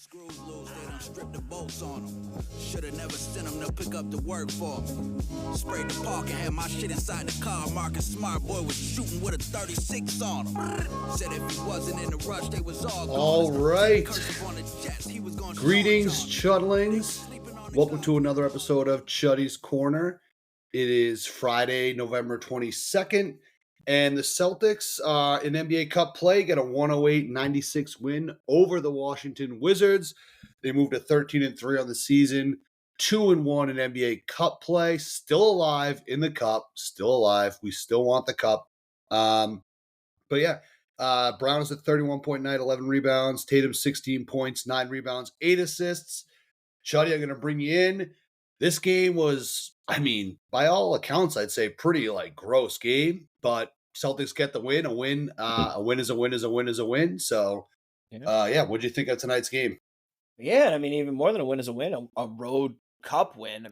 screws loose, they done stripped the bolts on them. Shoulda never sent them to pick up the work for them. Sprayed the park and had my shit inside the car. Marcus Smart Boy was shooting with a 36 on him. Said if he wasn't in the rush, they was all gone. All right. Greetings, Chudlings. Welcome to another episode of Chuddy's Corner. It is Friday, November 22nd. And the Celtics in NBA Cup play get a 108-96 win over the Washington Wizards. They moved to 13-3 on the season, 2-1 in NBA Cup play. Still alive in the Cup, still alive. We still want the Cup. Brown is at 31 night, 11 rebounds. Tatum 16 points, 9 rebounds, 8 assists. Chuddy, I'm going to bring you in. This game was, by all accounts, I'd say pretty gross game, but Celtics get the win. A win is a win is a win is a win. So, what'd you think of tonight's game? Yeah, even more than a win is a win, a road cup win.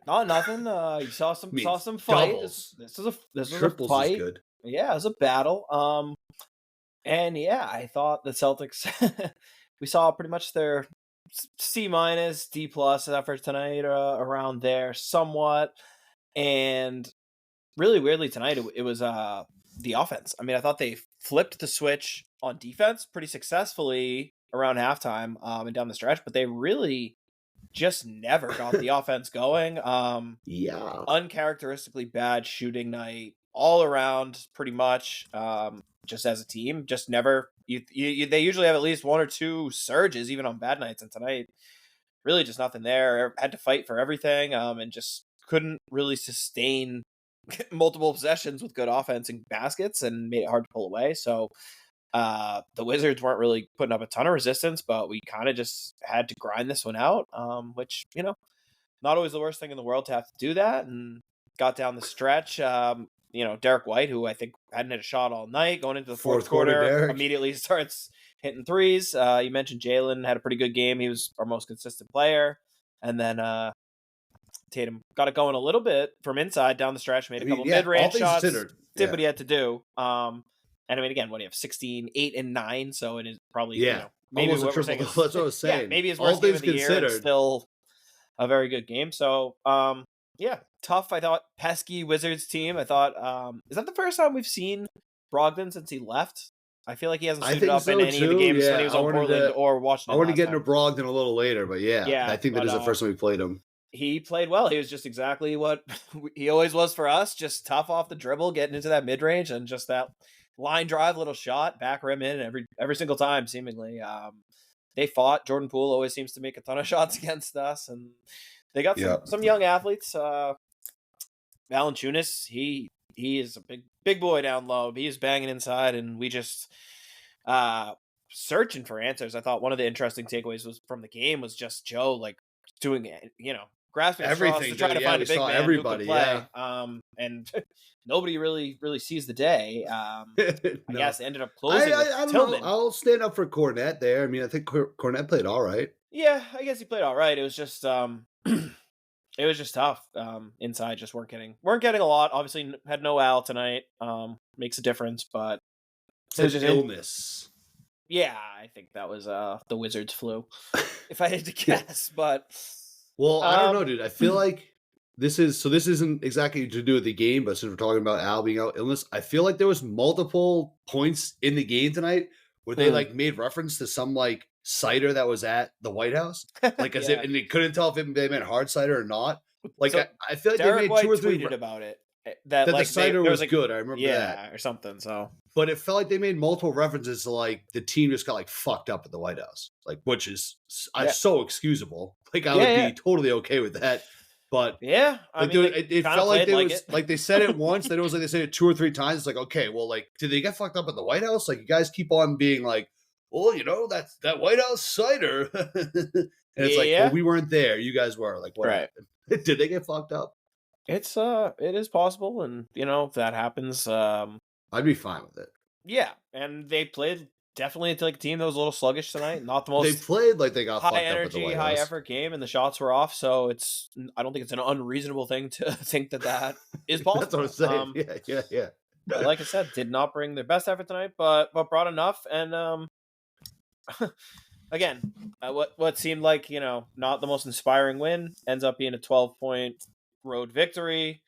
Not nothing. You saw some fight. This was a fight. Is good. Yeah, it was a battle. I thought the Celtics. We saw pretty much their C-, D+ effort tonight, around there somewhat, and really weirdly tonight it was the offense. I thought they flipped the switch on defense pretty successfully around halftime and down the stretch, but they really just never got the offense going. Uncharacteristically bad shooting night all around, pretty much. Just as a team, just never. They usually have at least one or two surges, even on bad nights, and tonight, really just nothing there. Had to fight for everything, and just couldn't really sustain multiple possessions with good offense and baskets, and made it hard to pull away. So the Wizards weren't really putting up a ton of resistance, but we kind of just had to grind this one out, which, not always the worst thing in the world to have to do that, and got down the stretch. Derek White, who I think hadn't hit a shot all night, going into the fourth quarter, immediately starts hitting threes. You mentioned Jalen had a pretty good game. He was our most consistent player. And then Tatum got it going a little bit from inside down the stretch, made a couple mid-range shots, did what he had to do. Again, what do you have? 16, 8, and 9, so it is probably, maybe almost what we're saying. That's what I was saying. Maybe his worst game of the year is still a very good game. So, tough. I thought pesky Wizards team. I thought, is that the first time we've seen Brogdon since he left? I feel like he hasn't suited up in any of the games when he was on Portland or Washington. I want to get into Brogdon a little later, but I think that is the first time we played him. He played well. He was just exactly what he always was for us, just tough off the dribble, getting into that mid-range, and just that line drive little shot, back rim in every single time, seemingly. They fought. Jordan Poole always seems to make a ton of shots against us, and they got some young athletes. Valanciunas, he is a big boy down low. He is banging inside, and we just searching for answers. I thought one of the interesting takeaways from the game was just Joe doing grasping everything to try to find a big man everybody, who could play. And nobody really sees the day. I guess they ended up closing with Tillman. I'll stand up for Cornette there. I think Cornette played all right. Yeah, I guess he played all right. It was just it was just tough. Inside just weren't getting a lot. Obviously had no Al tonight. Makes a difference, but it's an illness. Yeah, I think that was the Wizards flu, if I had to guess. But I don't know, dude. I feel like this isn't exactly to do with the game, but since we're talking about Al being out illness, I feel like there was multiple points in the game tonight where they made reference to some cider that was at the White House, as if, and they couldn't tell if they meant hard cider or not. I feel like Derek they made White 2 or 3 tweeted about it that the cider was good. I remember that or something. So, but it felt like they made multiple references to the team just got fucked up at the White House, which is so excusable. I would be totally okay with that. But it felt like they was they said it once, then it was they said it 2 or 3 times. It's okay, well, did they get fucked up at the White House? You guys keep on being well, that's that White House cider. And it's well, we weren't there. You guys were. What happened? Did they get fucked up? It is possible, and if that happens, I'd be fine with it. Yeah, and they played definitely a team that was a little sluggish tonight. Not the most. They played like they got high fucked energy, up at the White high House. effort game, and the shots were off. So I don't think it's an unreasonable thing to think that is possible. That's what I'm saying. Yeah. Like I said, did not bring their best effort tonight, but brought enough. And again, what seemed like, not the most inspiring win ends up being a 12-point road victory.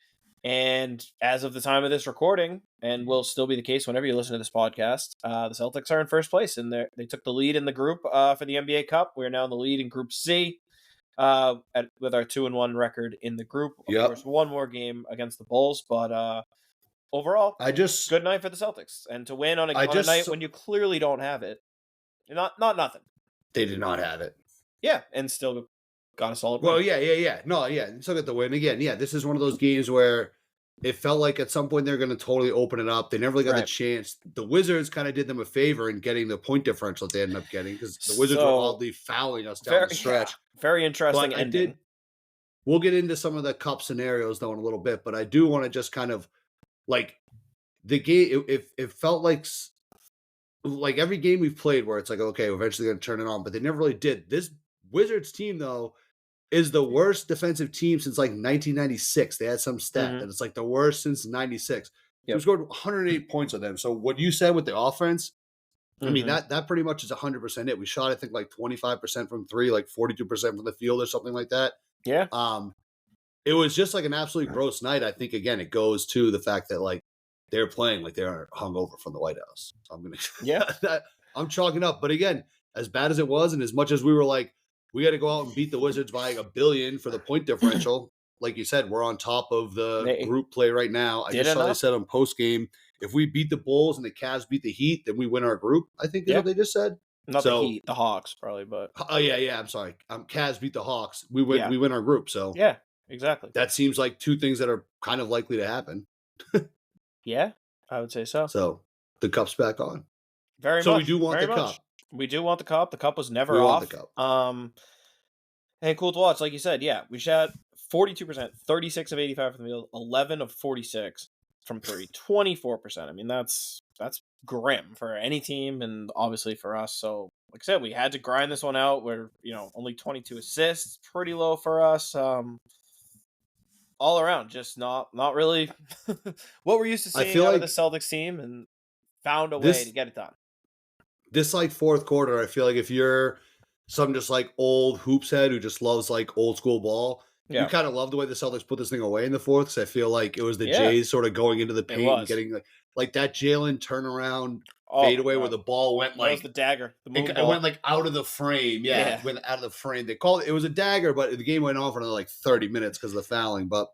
And as of the time of this recording, and will still be the case whenever you listen to this podcast, the Celtics are in first place, and they took the lead in the group for the NBA Cup. We are now in the lead in Group C with our 2-1 record in the group. Of course, one more game against the Bulls, but overall, good night for the Celtics, and to win on a night when you clearly don't have it, not nothing. They did not have it. Yeah, and still got a solid win. Well, yeah. No, yeah, still got the win. Again, yeah, this is one of those games where it felt like at some point they're going to totally open it up. They never really got the chance. The Wizards kind of did them a favor in getting the point differential that they ended up getting because the Wizards were oddly fouling us down the stretch. Yeah, very interesting ending. We'll get into some of the cup scenarios, though, in a little bit, but I do want to just kind of, like, the game, it felt like every game we've played where it's like, okay, we're eventually going to turn it on, but they never really did. This Wizards team, though, is the worst defensive team since like 1996. They had some stat that it's like the worst since 96. Yep. We scored 108 points on them. So what you said with the offense, I mean, that pretty much is 100% it. We shot, I think, like 25% from three, like 42% from the field or something like that. Yeah. It was just like an absolutely gross night. I think, again, it goes to the fact that like they're playing like they're hungover from the White House. So I'm going to, I'm chalking up. But again, as bad as it was, and as much as we were like, we got to go out and beat the Wizards by $1 billion for the point differential. Like you said, we're on top of the group play right now. I just saw they said on post game, if we beat the Bulls and the Cavs beat the Heat, then we win our group. I think that's what they just said. Not the Heat, the Hawks probably, but oh yeah. I'm sorry. Cavs beat the Hawks. We win. We win our group. So yeah, exactly. That seems like two things that are kind of likely to happen. Yeah, I would say so. So the cup's back on. Very much. So we do want the cup. We do want the cup. The cup was never off. Want the cup. And cool to watch, like you said. Yeah, we shot 42%, 36 of 85 from the field, 11 of 46 from three, 24%. I mean, that's grim for any team, and obviously for us. So, like I said, we had to grind this one out. We're only 22 assists, pretty low for us. All around, just not really what we're used to seeing out of the Celtics team, and found a way to get it done. This like fourth quarter, I feel like if you're some just like old hoops head who just loves like old school ball, you kind of love the way the Celtics put this thing away in the fourth, because I feel like it was the Jays sort of going into the paint and getting like that Jalen turnaround fadeaway where the ball went like, that was the dagger. It went like out of the frame. Yeah, it went out of the frame. They called it was a dagger, but the game went on for another like 30 minutes because of the fouling. But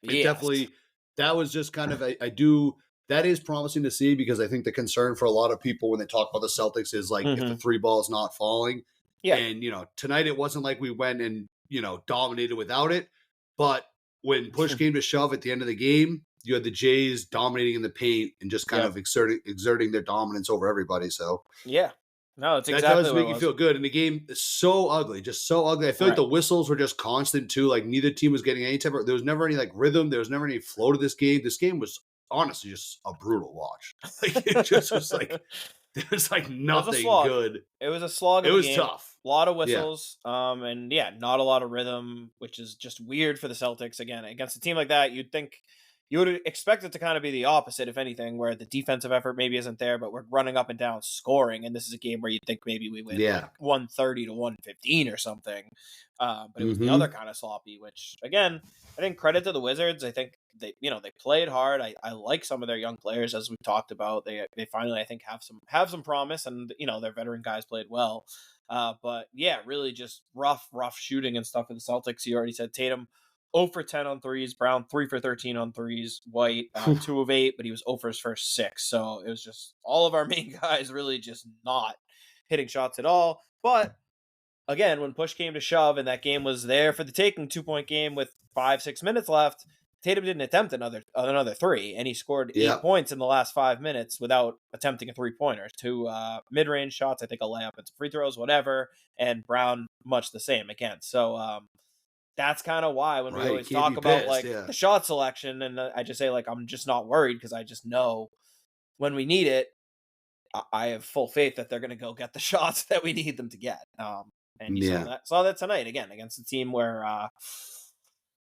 it definitely, that was just kind of that is promising to see, because I think the concern for a lot of people when they talk about the Celtics is like if the three ball is not falling. Yeah. And, tonight it wasn't like we went and, dominated without it. But when push came to shove at the end of the game, you had the Jays dominating in the paint and just kind of exerting their dominance over everybody. So, yeah. No, it's exactly that does make you feel good. And the game is so ugly, just so ugly. I feel like the whistles were just constant too. Like neither team was getting any type of, there was never any like rhythm. There was never any flow to this game. This game was honestly just a brutal watch. Like it just was like, there was like nothing good. It was a slog. It was tough. A lot of whistles. And not a lot of rhythm, which is just weird for the Celtics. Again, against a team like that, you would expect it to kind of be the opposite, if anything, where the defensive effort maybe isn't there, but we're running up and down scoring. And this is a game where you'd think maybe we win like 130 to 115 or something. But it was the other kind of sloppy, which again, I think credit to the Wizards. I think they played hard. I like some of their young players, as we've talked about. They finally, I think, have some promise, and their veteran guys played well. But yeah, really just rough shooting and stuff for the Celtics. You already said Tatum 0 for 10 on threes, Brown 3 for 13 on threes, White 2 of 8, but he was 0 for his first 6. So it was just all of our main guys really just not hitting shots at all. But again, when push came to shove and that game was there for the taking, 2-point game with 5-6 minutes left, Tatum didn't attempt another 3, and he scored 8 points in the last 5 minutes without attempting a 3-pointer. 2 mid-range shots, I think a layup and some free throws, whatever, and Brown much the same again. So that's kind of why when we always talk about the shot selection, and I just say like I'm just not worried, because I just know when we need it, I have full faith that they're going to go get the shots that we need them to get. And you saw that tonight again against a team where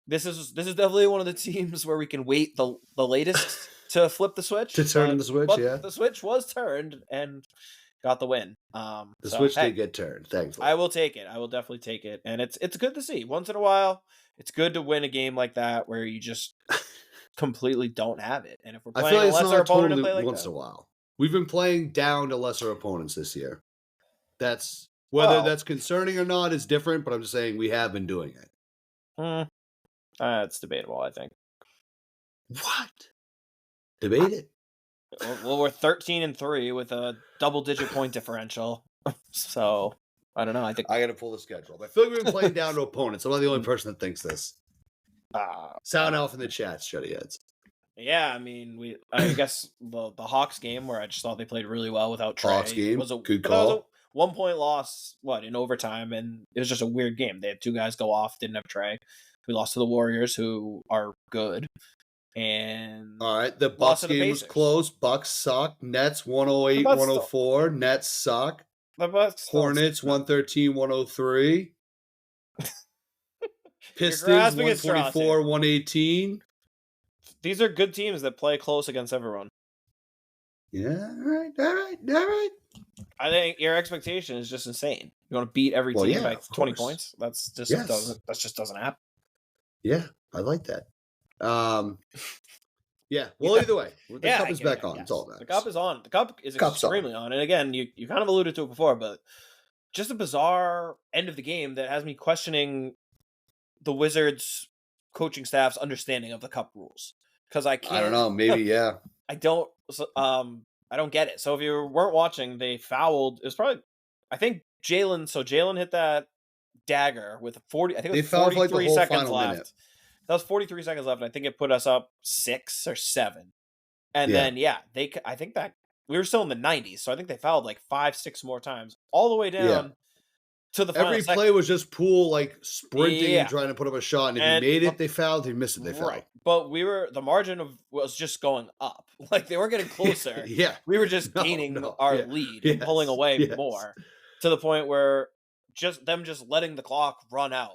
this is definitely one of the teams where we can wait the latest to flip the switch, to turn the switch. The switch was turned, and got the win. The switch did get turned, thankfully. I will take it. I will definitely take it. And it's good to see. Once in a while, it's good to win a game like that where you just completely don't have it. And if we're playing a lesser opponent to play like once in a while. We've been playing down to lesser opponents this year. That's whether that's concerning or not is different, but I'm just saying we have been doing it. It's debatable, I think. What? Debate it. Well, we're 13-3 with a double-digit point differential. So, I don't know. I got to pull the schedule. I feel like we've been playing down to opponents. I'm not the only person that thinks this. Sound off in the chat, Chuddy Heads. Yeah, I mean, I guess the Hawks game where I just thought they played really well without Trey. Hawks game, good call. 1-point loss, in overtime, and it was just a weird game. They had 2 guys go off, didn't have Trey. We lost to the Warriors, who are good. And all right, the Bucks game was close. Bucks suck. Nets 108-104. Nets suck. The Bucks Hornets 113-103. Pistons 124-118. These are good teams that play close against everyone. Yeah, all right. I think your expectation is just insane. You want to beat every team by 20 points? That's just doesn't happen. Yeah, I like that. Either way, the cup is back on. It's all that. The cup is on. The cup is extremely on. And again, you kind of alluded to it before, but just a bizarre end of the game that has me questioning the Wizards coaching staff's understanding of the cup rules. Because I don't know, maybe yeah. I don't get it. So if you weren't watching, they fouled. It was probably, I think Jalen hit that dagger with 40. I think it was 43 seconds left. Minute. That was 43 seconds left, and I think it put us up 6 or 7. And then I think that we were still in the 90s, so I think they fouled like 5-6 more times, all the way down to the final. Every play was just Poole sprinting and trying to put up a shot, and if he made it, they fouled. If he missed it, they fouled. Right. But the margin was just going up. They weren't getting closer. We were just gaining our lead and pulling away more, to the point where just letting the clock run out,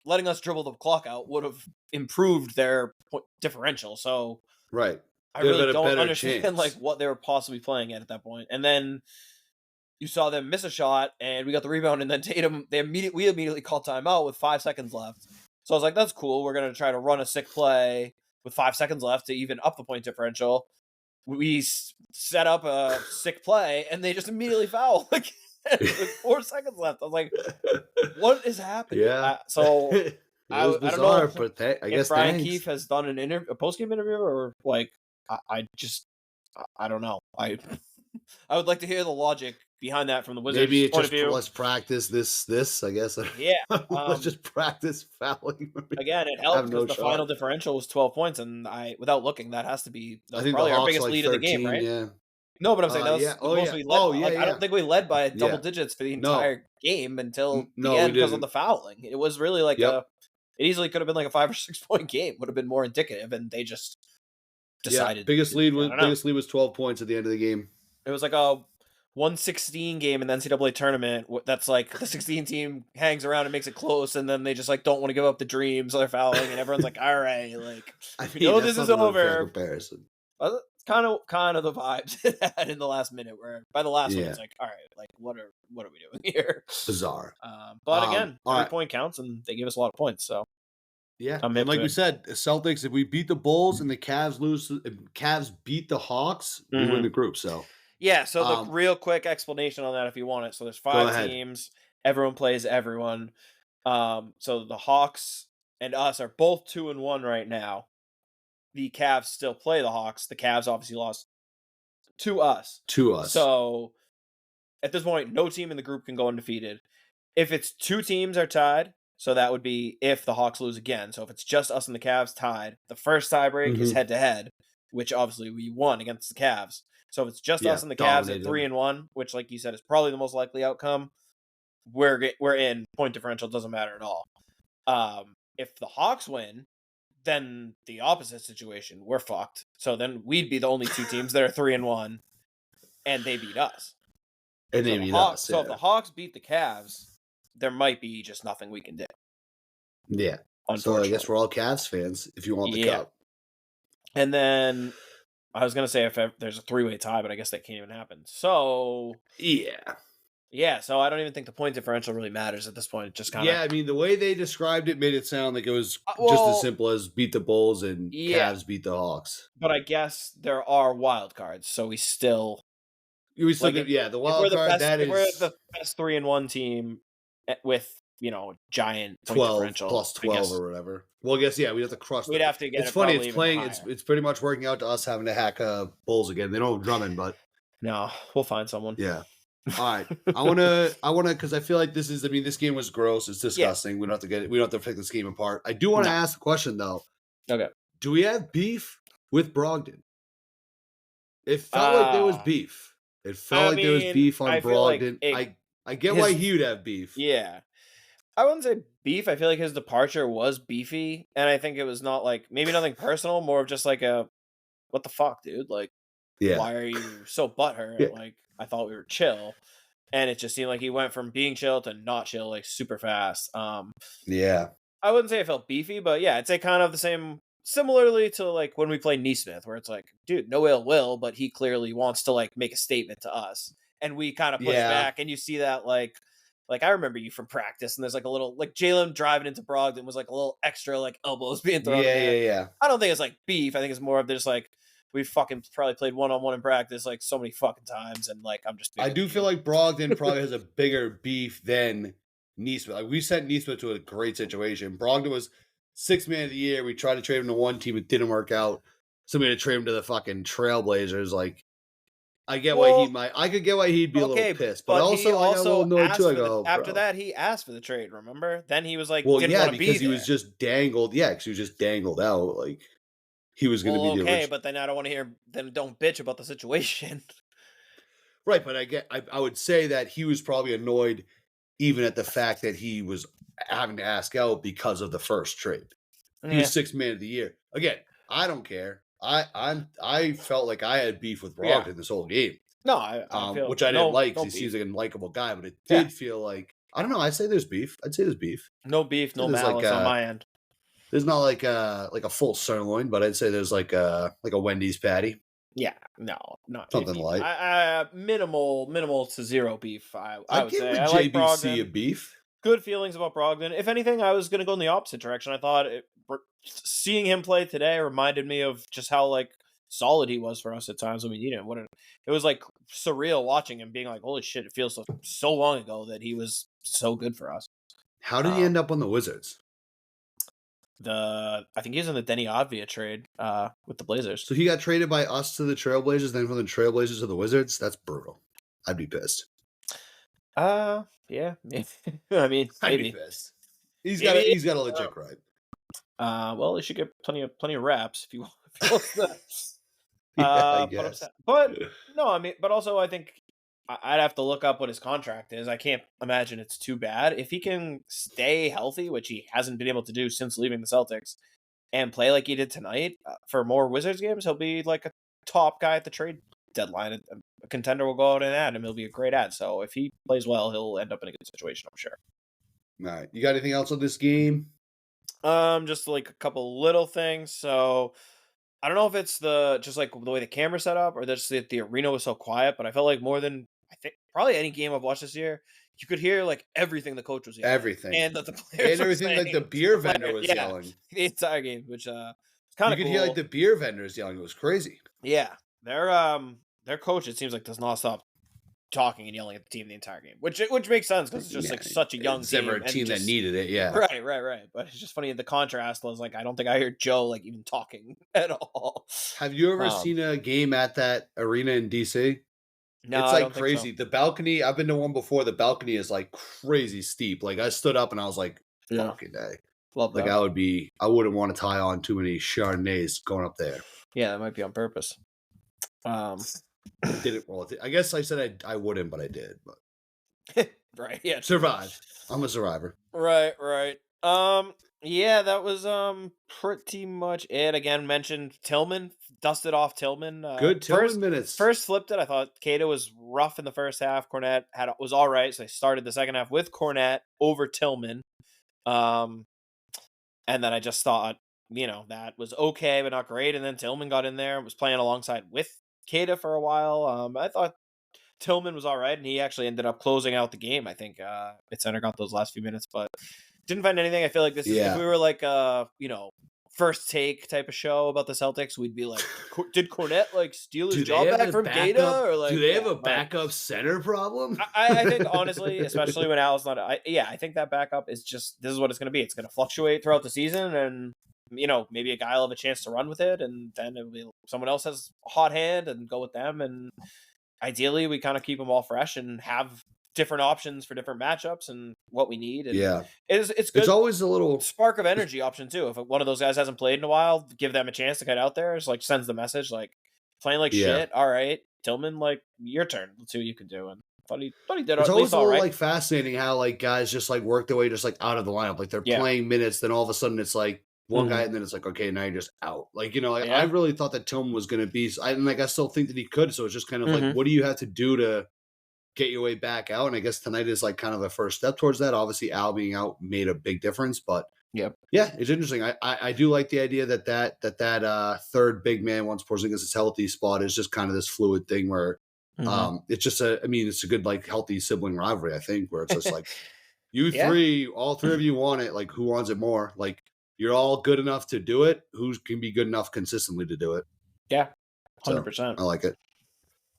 letting us dribble the clock out, would have improved their differential. So right, I really don't understand what they were possibly playing at that point. And then you saw them miss a shot, and we got the rebound, and then Tatum, we immediately called timeout with 5 seconds left. So I was like, that's cool. We're going to try to run a sick play with 5 seconds left to even up the point differential. We set up a sick play, and they just immediately foul with 4 seconds left. I was like, what is happening? Yeah. So it was bizarre, I don't know but I guess Brian Keefe has done a post-game interview, or I don't know. I would like to hear the logic behind that from the Wizards' Maybe point of view. Let's practice this, I guess. Yeah. Let's just practice fouling. Again, it helped because the final differential was 12 points, and without looking, that has to be probably our biggest lead 13, of the game, right? Yeah. No, but I'm saying that was the most we led. I don't think we led by double digits for the entire game until the end because of the fouling. It was really it easily could have been like a 5 or 6 point game. Would have been more indicative, and they just decided. Biggest lead was 12 points at the end of the game. It was like a 116 game in the NCAA tournament. That's like the 16 team hangs around and makes it close, and then they just don't want to give up the dream, so they're fouling, and everyone's like, "All right, this is over." Comparison. It's kind of the vibes it had in the last minute, where by the last one it's like, all right, what are we doing here? Bizarre. But again, every point counts, and they give us a lot of points. So yeah, and like we said, the Celtics, if we beat the Bulls and the Cavs Cavs beat the Hawks, we win the group. So yeah, so the real quick explanation on that, if you want it. So there's 5 teams. Everyone plays everyone. So the Hawks and us are both 2-1 right now. The Cavs still play the Hawks. The Cavs obviously lost to us. So at this point, no team in the group can go undefeated. If it's 2 teams are tied, so that would be if the Hawks lose again. So if it's just us and the Cavs tied, the first tiebreak is head-to-head, which obviously we won against the Cavs. So if it's just us and the Cavs at 3-1, which, like you said, is probably the most likely outcome, we're in. Point differential doesn't matter at all. If the Hawks win, then the opposite situation, we're fucked. So then we'd be the only 2 teams that are 3-1, and they beat us. And they beat us. So if the Hawks beat the Cavs, there might be just nothing we can do. Yeah. So I guess we're all Cavs fans if you want the cup. And then I was gonna say if there's a 3-way tie, but I guess that can't even happen. So yeah. So I don't even think the point differential really matters at this point. It just kind of I mean, the way they described it made it sound like it was just as simple as beat the Bulls and Cavs beat the Hawks. But I guess there are wild cards, so we still the wild card we're the best 3-1 team with giant 12 plus 12 or whatever. Well, I guess we have to crush. We'd have to get. It's funny. It's playing. It's pretty much working out to us having to hack Bulls again. They don't have Drummond, but no, we'll find someone. Yeah. All right. I wanna because I feel like this is. I mean, this game was gross. It's disgusting. Yeah. We don't have to pick this game apart. I do want to ask a question though. Okay. Do we have beef with Brogdon? It felt like there was beef. It felt like there was beef on Brogdon. Like I get why he would have beef. Yeah. I wouldn't say beef. I feel like his departure was beefy, and I think it was not maybe nothing personal, more of just what the fuck, dude? Why are you so butthurt? Yeah. I thought we were chill, and it just seemed like he went from being chill to not chill super fast. Yeah. I wouldn't say it felt beefy, but yeah, I'd say kind of the same, similarly to when we play Neesmith, where it's dude, no ill will, but he clearly wants to make a statement to us, and we kind of push back, and you see that I remember you from practice, and there's a little Jalen driving into Brogdon was a little extra elbows being thrown. Yeah. I don't think it's beef. I think it's more of just we fucking probably played one-on-one in practice so many fucking times, and I'm just. I do feel like Brogdon probably has a bigger beef than Neesmith. We sent Neesmith to a great situation. Brogdon was 6th man of the year. We tried to trade him to one team, it didn't work out. Somebody to trade him to the fucking Trailblazers. I get why he might. I could get why he'd be a little pissed, but also I got a little annoyed too. After that, he asked for the trade. Remember? Then he was well, yeah, because he was just dangled. Yeah, because he was just dangled out. He was going to be the okay, but then I don't want to hear them don't bitch about the situation. Right, but I would say that he was probably annoyed even at the fact that he was having to ask out because of the first trade. He was 6th man of the year. Again, I don't care. I felt like I had beef with Brogdon this whole game. No, I feel which I didn't like because he seems like a likable guy, but it did feel like I don't know. I'd say there's beef. I'd say there's beef. No beef, no malice on my end. There's not like a full sirloin, but I'd say there's like a Wendy's patty. Yeah, no, not something light. Minimal to zero beef. I would say I like JBC a beef. Good feelings about Brogdon. If anything, I was going to go in the opposite direction. I thought seeing him play today reminded me of just how solid he was for us at times when we needed him. It was surreal watching him, being holy shit! It feels so long ago that he was so good for us. How did he end up on the Wizards? I think he's in the Denny Avdija trade with the Blazers. So he got traded by us to the Trailblazers, then from the Trailblazers to the Wizards. That's brutal. I'd be pissed. Yeah. I mean, I'd be pissed. He's got a legit right. Well, he should get plenty of reps if you want that. I guess. But no, I mean, but also I think I'd have to look up what his contract is. I can't imagine it's too bad. If he can stay healthy, which he hasn't been able to do since leaving the Celtics, and play like he did tonight for more Wizards games, he'll be a top guy at the trade deadline. A contender will go out and add him. He'll be a great ad. So if he plays well, he'll end up in a good situation, I'm sure. All right. You got anything else on this game? Just a couple little things. So I don't know if it's the way the camera set up or just that the arena was so quiet, but I felt like more than I think probably any game I've watched this year, you could hear everything the coach was yelling. Everything. And that the players and everything the beer vendor was yelling. The entire game, which it's kind of cool. You could hear the beer vendors yelling. It was crazy. Yeah. Their coach, it seems does not stop talking and yelling at the team the entire game, which makes sense because it's just such a young team. Never a team that needed it, yeah. Right. But it's just funny the contrast was I don't think I heard Joe even talking at all. Have you ever seen a game at that arena in DC? No, it's crazy. So. The balcony, I've been to one before. The balcony is crazy steep. I stood up and I was fucking day. Love that. I wouldn't want to tie on too many Chardonnays going up there. Yeah, that might be on purpose. Didn't roll it. I guess I said I wouldn't, but I did. But right, yeah. Survived. I'm a survivor. Right. Yeah, that was pretty much it. Again, mentioned Tillman, dusted off Tillman. Good Tillman minutes. First flipped it. I thought Cato was rough in the first half. Cornette was all right, so they started the second half with Cornette over Tillman. And then I just thought that was okay, but not great. And then Tillman got in there and was playing alongside with Kata for a while. I thought Tillman was all right, and he actually ended up closing out the game. I think at center got those last few minutes, but didn't find anything. I feel like this is if we were like first take type of show about the Celtics, we'd be like, did Cornette like steal his job back from Gata, or like do they have a backup center problem? I think honestly, especially when Al's not, I think that backup is just this is what it's going to be. It's going to fluctuate throughout the season, and maybe a guy will have a chance to run with it, and then it'll be someone else has a hot hand and go with them, and ideally we kind of keep them all fresh and have different options for different matchups and what we need. And it's good. It's always a little spark of energy option too. If one of those guys hasn't played in a while, give them a chance to get out there. It's like sends the message like playing like shit. All right, Tillman, like your turn. Let's see what you can do. And thought he did. It's always a little right. like fascinating how like guys just like work their way just like out of the lineup. Like they're playing minutes, then all of a sudden it's like one guy, and then it's like, okay, now you're just out. Like, I really thought that Tillman was going to be, I still think that he could. So it's just kind of like, what do you have to do to get your way back out? And I guess tonight is like kind of the first step towards that. Obviously, Al being out made a big difference, but yeah, it's interesting. I do like the idea that third big man once Porzingis is healthy spot is just kind of this fluid thing where it's just it's a good like healthy sibling rivalry. I think where it's just like all three of you want it. Like who wants it more? Like you're all good enough to do it. Who can be good enough consistently to do it? Yeah, 100%. So, I like it.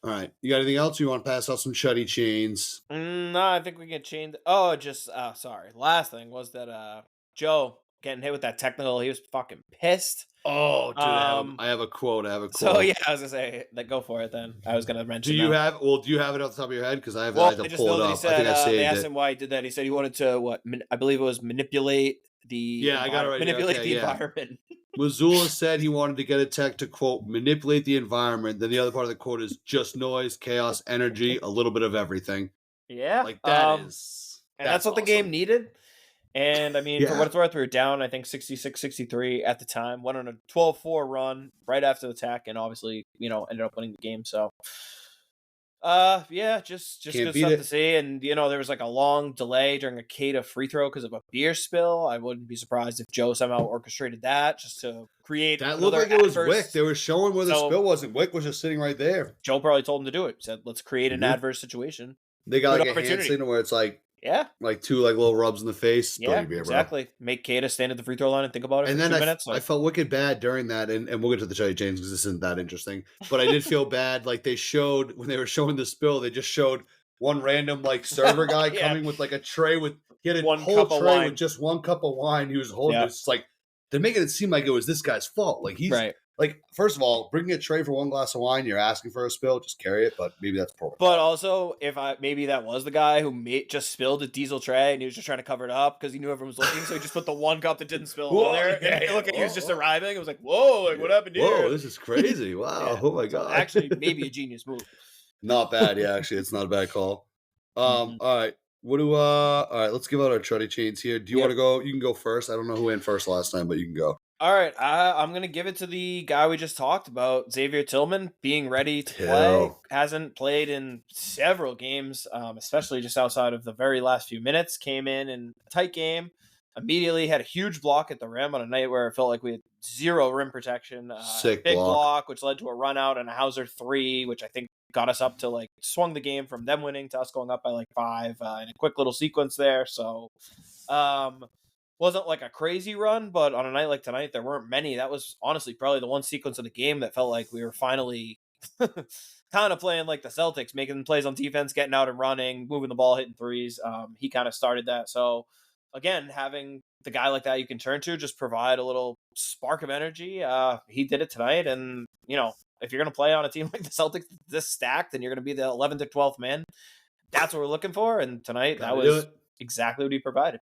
All right. You got anything else? You want to pass out some Chuddy Chains? No, I think we can change. Oh, just sorry. Last thing was that Joe getting hit with that technical. He was fucking pissed. Oh, dude, I have a quote. So yeah, I was gonna say, go for it. Then I was gonna mention. Do you have it off the top of your head? Because I have I to pull it up. Said, I think I saved they asked him why he did that. He said he wanted to I believe it was manipulate the. I got it right. Manipulate the environment. Mazzulla said he wanted to get a tech to, quote, manipulate the environment. Then the other part of the quote is just noise, chaos, energy, a little bit of everything. Yeah. Like that is... And that's what the game needed. And, I mean, for what it's worth, we were down, I think, 66-63 at the time. Went on a 12-4 run right after the tech and obviously, ended up winning the game. So... just good stuff to see. And there was like a long delay during a Kata free throw because of a beer spill. I wouldn't be surprised if Joe somehow orchestrated that just to create that. Looked like it was Wick. They were showing where the spill wasn't. Wick was just sitting right there. Joe probably told him to do it. Said, let's create an adverse situation. They got like a hand signal where it's like like two like little rubs in the face. Yeah, exactly. Make Kata stand at the free throw line and think about it and for then 2 minutes. I felt wicked bad during that, and we'll get to the Chuddy Chains because this isn't that interesting. But I did feel bad. Like they showed when they were showing the spill, they just showed one random like server guy coming with like a tray with he had a whole tray with just one cup of wine. He was holding it's like they're making it seem like it was this guy's fault. Like he's like, first of all, bringing a tray for one glass of wine, you're asking for a spill, just carry it, but maybe that's poor. But also, maybe that was the guy who just spilled a diesel tray and he was just trying to cover it up because he knew everyone was looking, so he just put the one cup that didn't spill in there. And he was just arriving. It was like, whoa, like what happened here? Whoa, this is crazy. Wow. Oh my God. Actually, maybe a genius move. Not bad. Yeah, actually, it's not a bad call. All right. All right, let's give out our Chuddy Chains here. Do you want to go? You can go first. I don't know who went first last time, but you can go. All right, I'm going to give it to the guy we just talked about, Xavier Tillman, being ready to play. Hasn't played in several games, especially just outside of the very last few minutes. Came in a tight game, immediately had a huge block at the rim on a night where it felt like we had zero rim protection. Sick big block, which led to a run out and a Hauser 3, which I think got us up to like swung the game from them winning to us going up by like 5 in a quick little sequence there. So, wasn't like a crazy run, but on a night like tonight, there weren't many. That was honestly probably the one sequence of the game that felt like we were finally kind of playing like the Celtics, making plays on defense, getting out and running, moving the ball, hitting threes. He kind of started that. So again, having the guy like that you can turn to, just provide a little spark of energy. He did it tonight. And, if you're going to play on a team like the Celtics this stacked and you're going to be the 11th or 12th man, that's what we're looking for. And tonight, that was exactly what he provided.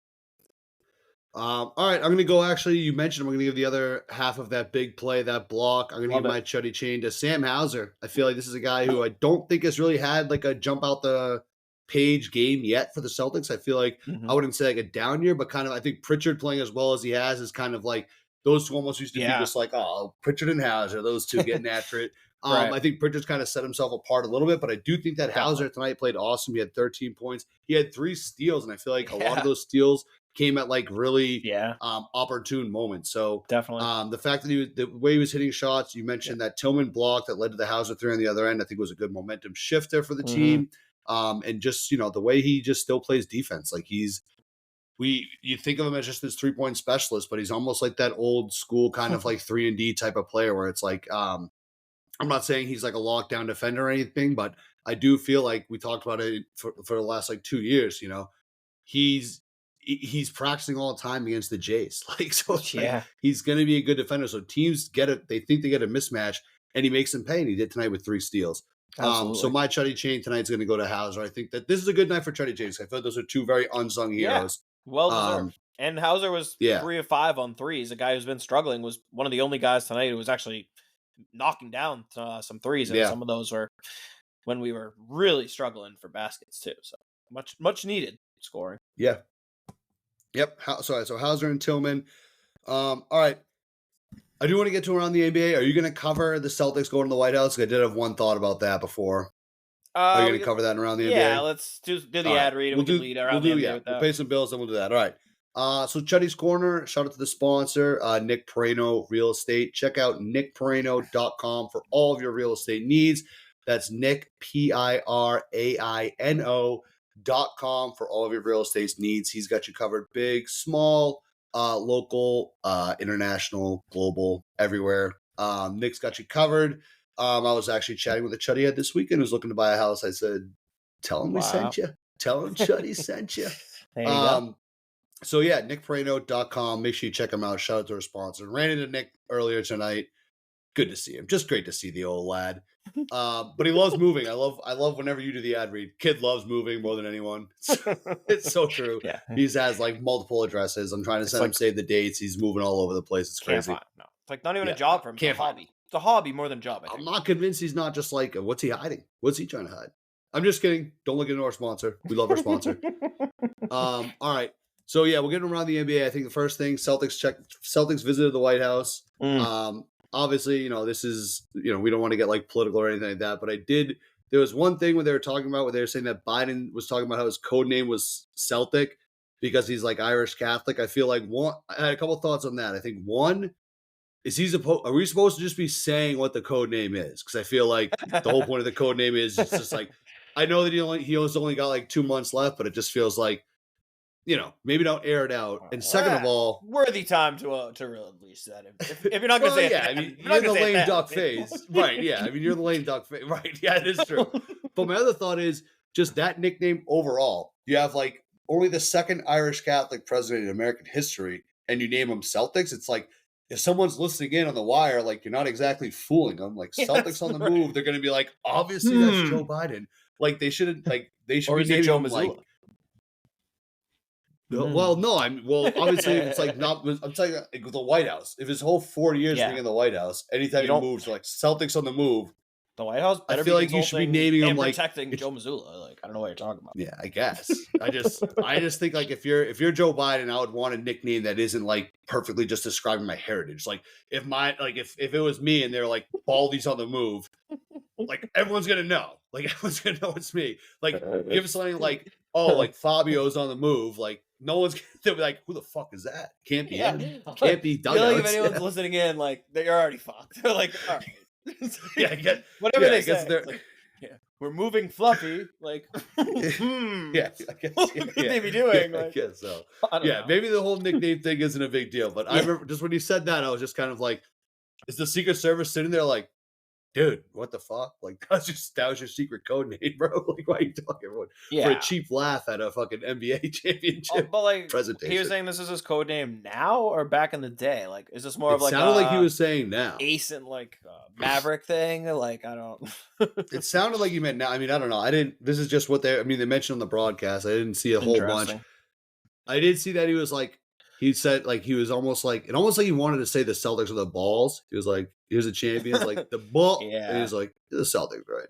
All right, I'm going to go, actually, you mentioned I'm going to give the other half of that big play, that block. I'm going to give my Chuddy Chain to Sam Hauser. I feel like this is a guy who I don't think has really had like a jump out the page game yet for the Celtics. I feel like I wouldn't say like a down year, but kind of I think Pritchard playing as well as he has is kind of like those two almost used to be just like, oh, Pritchard and Hauser, those two getting after it. I think Pritchard's kind of set himself apart a little bit, but I do think that Hauser tonight played awesome. He had 13 points. He had 3 steals, and I feel like a lot of those steals came at like really opportune moments. So definitely the fact that the way he was hitting shots, you mentioned that Tillman block that led to the Hauser 3 on the other end, I think was a good momentum shifter for the team. And just, the way he just still plays defense, like you think of him as just this 3-point specialist, but he's almost like that old school kind of like 3-and-D type of player where it's like, I'm not saying he's like a lockdown defender or anything, but I do feel like we talked about it for the last like 2 years, he's practicing all the time against the Jays. Like, so like, he's going to be a good defender. So teams get it. They think they get a mismatch and he makes them pay. And he did tonight with 3 steals. So my Chuddy Chain tonight's going to go to Hauser. I think that this is a good night for Chuddy Chains. I feel like those are 2 very unsung heroes. Well deserved. And Hauser was 3 of 5 on threes. A guy who's been struggling was one of the only guys tonight who was actually knocking down some threes, and some of those were when we were really struggling for baskets too. So much needed scoring. Yeah. Yep. So Hauser and Tillman. All right. I do want to get to around the NBA. Are you going to cover the Celtics going to the White House? I did have one thought about that before. Are you going to cover that around the NBA? Yeah, let's do the ad read and we can lead around the NBA with that. We'll pay some bills and we'll do that. All right. So Chuddy's Corner, shout out to the sponsor, Nick Perino Real Estate. Check out nickperino.com for all of your real estate needs. That's Nick, PIRAINO.com for all of your real estate needs. He's got you covered big, small, local, international, global, everywhere. Nick's got you covered. I was actually chatting with a Chuddy head this weekend who's looking to buy a house. I said, tell him we sent you. Tell him Chuddy sent you. There you go. So yeah, nickperino.com. Make sure you check him out. Shout out to our sponsor. Ran into Nick earlier tonight. Good to see him. Just great to see the old lad. But he loves moving. I love whenever you do the ad read. Kid loves moving more than anyone. It's so true. Yeah. He has like multiple addresses. I'm trying to send him save the dates. He's moving all over the place. It's crazy. No. It's like not even a job for him. It's a hobby. It's a hobby more than a job. I'm not convinced he's not just like, what's he hiding? What's he trying to hide? I'm just kidding. Don't look into our sponsor. We love our sponsor. All right. So yeah, we're getting around the NBA. I think the first thing, Celtics visited the White House. Obviously, this is, we don't want to get like political or anything like that, but there was one thing when they were talking about, where they were saying that Biden was talking about how his code name was Celtic because he's like Irish Catholic. I feel like I had a couple thoughts on that. I think one is are we supposed to just be saying what the code name is? Because I feel like the whole point of the code name is just like, I know that he only got like 2 months left, but it just feels like, maybe don't air it out. And second of all, worthy time to release that. If you're not going to say it, you're in the lame duck phase. Right, yeah. I mean, you're the lame duck phase. Right, yeah, it is true. But my other thought is just that nickname overall. You have like only the second Irish Catholic president in American history, and you name him Celtics. It's like, if someone's listening in on the wire, like you're not exactly fooling them. Like Celtics on the move, they're going to be like, obviously that's Joe Biden. Like they should be naming Joe Missoula. Like, well, no, obviously it's like not. I'm telling you, like, the White House. If his whole 4 years being in the White House, anytime he moves, so like Celtics on the move, the White House. I feel like you should be naming him like protecting Joe Missoula. Like I don't know what you're talking about. Yeah, I guess. I just think like if you're Joe Biden, I would want a nickname that isn't like perfectly just describing my heritage. Like if it was me and they're like Baldy's on the move, like everyone's gonna know. Like everyone's gonna know it's me. Like give us something like Fabio's on the move. Like no one's they'll be like, who the fuck is that? Can't be him. Can't be Doug. Like if anyone's listening in, like they're already fucked. They're like, all right. Yeah, I guess whatever they say. Like, we're moving Fluffy. Like, yeah, I guess, what could they be doing? I guess so. Maybe the whole nickname thing isn't a big deal, but I remember just when you said that, I was just kind of like, is the Secret Service sitting there like, dude, what the fuck? Like that was your secret code name, bro. Like, why are you talking about for a cheap laugh at a fucking NBA championship? But like, presentation. He was saying this is his code name now or back in the day. Like, is this more of like? It sounded like he was saying now. Ace and like Maverick thing. Like, I don't. It sounded like you meant now. I mean, I don't know. I didn't. This is just what they. I mean, they mentioned on the broadcast. I didn't see a whole bunch. I did see that he was like. He said like he was almost like he wanted to say the Celtics are the balls. He was like, "Here's the champions, like the ball." Yeah. And he was like, "The Celtics, right?"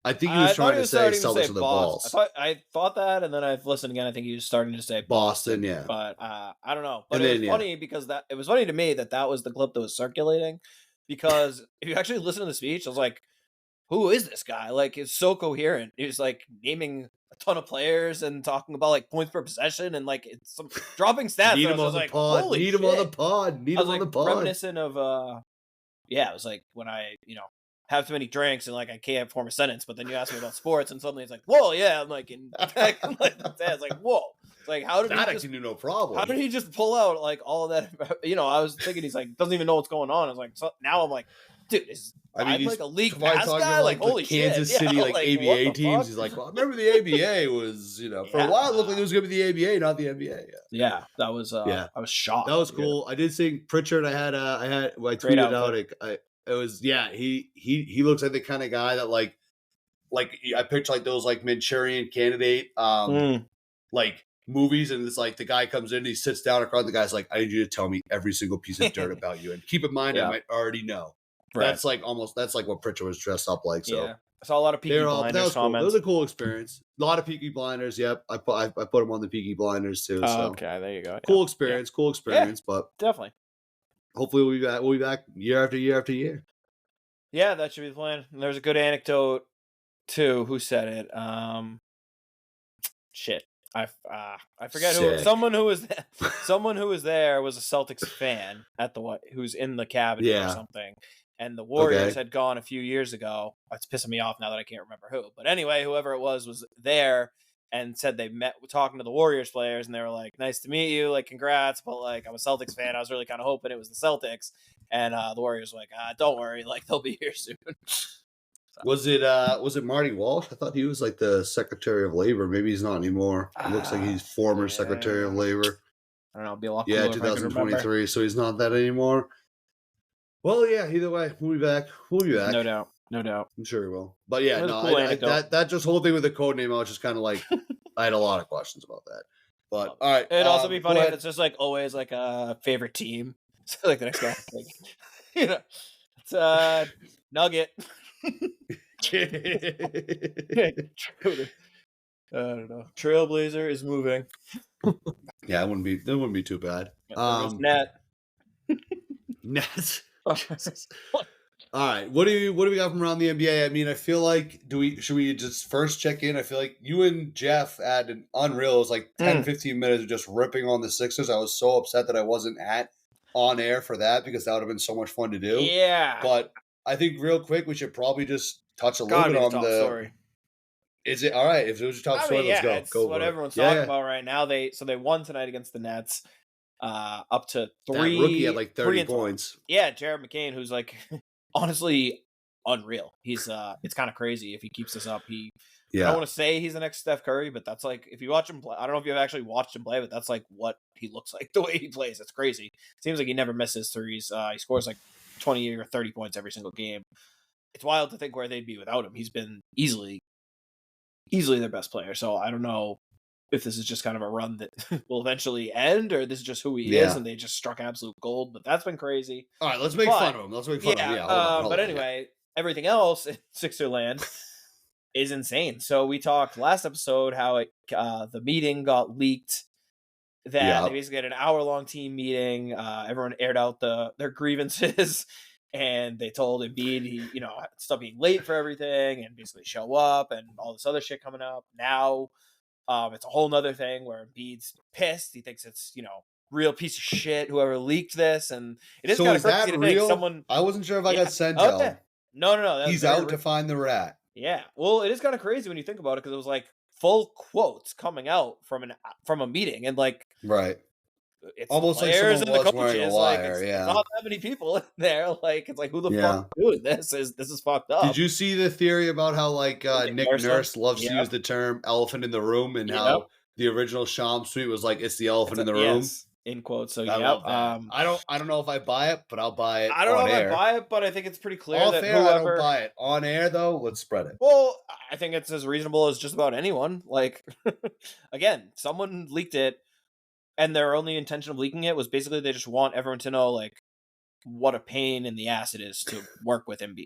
I think he was trying to say Celtics are the balls. I thought that, and then I've listened again. I think he was starting to say Boston. Yeah, but I don't know. But it was funny because it was funny to me that was the clip that was circulating. Because if you actually listen to the speech, I was like, "Who is this guy?" Like, it's so coherent. He was like naming ton of players and talking about like points per possession and like it's some dropping stats. Need him on the pod. Need him on the pod. Need him on the pod. Reminiscent of it was like when I have too many drinks and like I can't form a sentence, but then you ask me about sports and suddenly it's like, whoa, yeah, I'm like it's like whoa. It's like how did that I can do no problem? How did he just pull out like all of that? I was thinking he's like doesn't even know what's going on. I was like, so now I'm like, dude, I'm like a league pass guy. Like holy Kansas shit. City like ABA teams. Fuck? He's like, well, I remember the ABA was for a while it looked like it was gonna be the ABA, not the NBA. Yeah, that was I was shocked. That was cool. I did see Pritchard. I tweeted out it was he looks like the kind of guy that like I picture like those like Manchurian Candidate like movies, and it's like the guy comes in and he sits down across the guy's like, I need you to tell me every single piece of dirt about you, and keep in mind I might already know. Right. That's like what Pritchard was dressed up like. So I saw a lot of Peaky Blinders comments. Cool. It was a cool experience. A lot of Peaky Blinders. Yep, I put him on the Peaky Blinders too. So. Okay, there you go. Cool experience. Cool experience. But definitely. Hopefully we'll be back year after year after year. Yeah, that should be the plan. And there's a good anecdote too. Who said it? Shit. I forget who. Someone who was there was a Celtics fan at who's in the cabin or something. And the Warriors had gone a few years ago. It's pissing me off now that I can't remember who. But anyway, whoever it was there and said they met talking to the Warriors players, and they were like, "Nice to meet you, like congrats." But like, I'm a Celtics fan. I was really kind of hoping it was the Celtics. And the Warriors were like, "Don't worry, like they'll be here soon." So. Was it Marty Walsh? I thought he was like the Secretary of Labor. Maybe he's not anymore. It looks like he's former Secretary of Labor. I don't know. Be a lot. Yeah, 2023. So he's not that anymore. Well, yeah. Either way, we'll be back. No doubt. I'm sure he will. But yeah, that just whole thing with the code name, I was just kind of like, I had a lot of questions about that. But all right, it'd also be funny if it's just like always like a favorite team. So like the next guy, like, it's Nugget. I don't know. Trailblazer is moving. Yeah, that wouldn't be too bad. Net. All right, what do we got from around the NBA? I mean, I feel like should we just first check in? I feel like you and Jeff had an unreal. It was like 10-15 minutes of just ripping on the Sixers. I was so upset that I wasn't on air for that because that would have been so much fun to do. Yeah, but I think real quick we should probably just touch a little bit on the story. Is it all right? If it was your top story, let's go. It's what everyone's talking about right now. They won tonight against the Nets, up to 3. That rookie had like 30 points. Yeah, Jared McCain, who's like honestly unreal. He's it's kind of crazy if he keeps this up. I don't want to say he's the next Steph Curry, but that's like if you watch him play. I don't know if you've actually watched him play, but that's like what he looks like the way he plays. It's crazy. Seems like he never misses threes. He scores like 20 or 30 points every single game. It's wild to think where they'd be without him. He's been easily their best player. So I don't know if this is just kind of a run that will eventually end, or this is just who he is, and they just struck absolute gold. But that's been crazy. All right, let's make fun of him. Hold on, but anyway, everything else in Sixerland is insane. So we talked last episode how the meeting got leaked. That they basically had an hour-long team meeting. Everyone aired out their grievances, and they told Embiid he stop being late for everything and basically show up and all this other shit coming up. Now it's a whole nother thing where Embiid's pissed. He thinks it's real piece of shit whoever leaked this, and it is kind of crazy to think someone. I wasn't sure if I got sent out. Okay. No. He's out to find the rat. Yeah. Well, it is kind of crazy when you think about it because it was like full quotes coming out from a meeting, and like it's almost the like players someone and the was wearing a coaches. wire. Like it's not that many people in there. Like it's like who the fuck doing this? This is fucked up. Did you see the theory about how like Nick Nurse loves to use the term "elephant in the room" and how the original Shams tweet was like it's the elephant in the room? Yes, in quotes. So I don't know if I buy it, but I'll buy it. I don't know if I buy it, but I think it's pretty clear that whoever I don't buy it on air though. Let's spread it. Well, I think it's as reasonable as just about anyone. Like again, someone leaked it. And their only intention of leaking it was basically they just want everyone to know like what a pain in the ass it is to work with Embiid.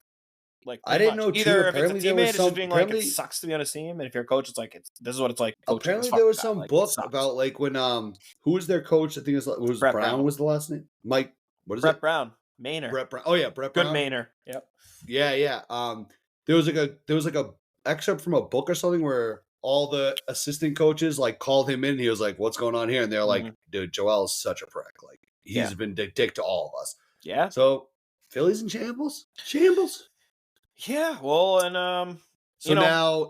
Like I didn't know either if it's a teammate, it's just being like it sucks to be on a team, and if you're a coach, it's like this is what it's like. Apparently, there was some book about like when who was their coach? I think it was Brett Brown was the last name. Mike, what is Brett it? Brown, Maynard. Brett Brown. Oh yeah, Brett Brown. Good Maynard. Yep. Yeah. There was like a excerpt from a book or something where all the assistant coaches like called him in. And he was like, "What's going on here?" And they're like, "Dude, Joel is such a prick. Like he's been dick to all of us." Yeah. So Philly's in shambles. Shambles. Yeah. Well, and so now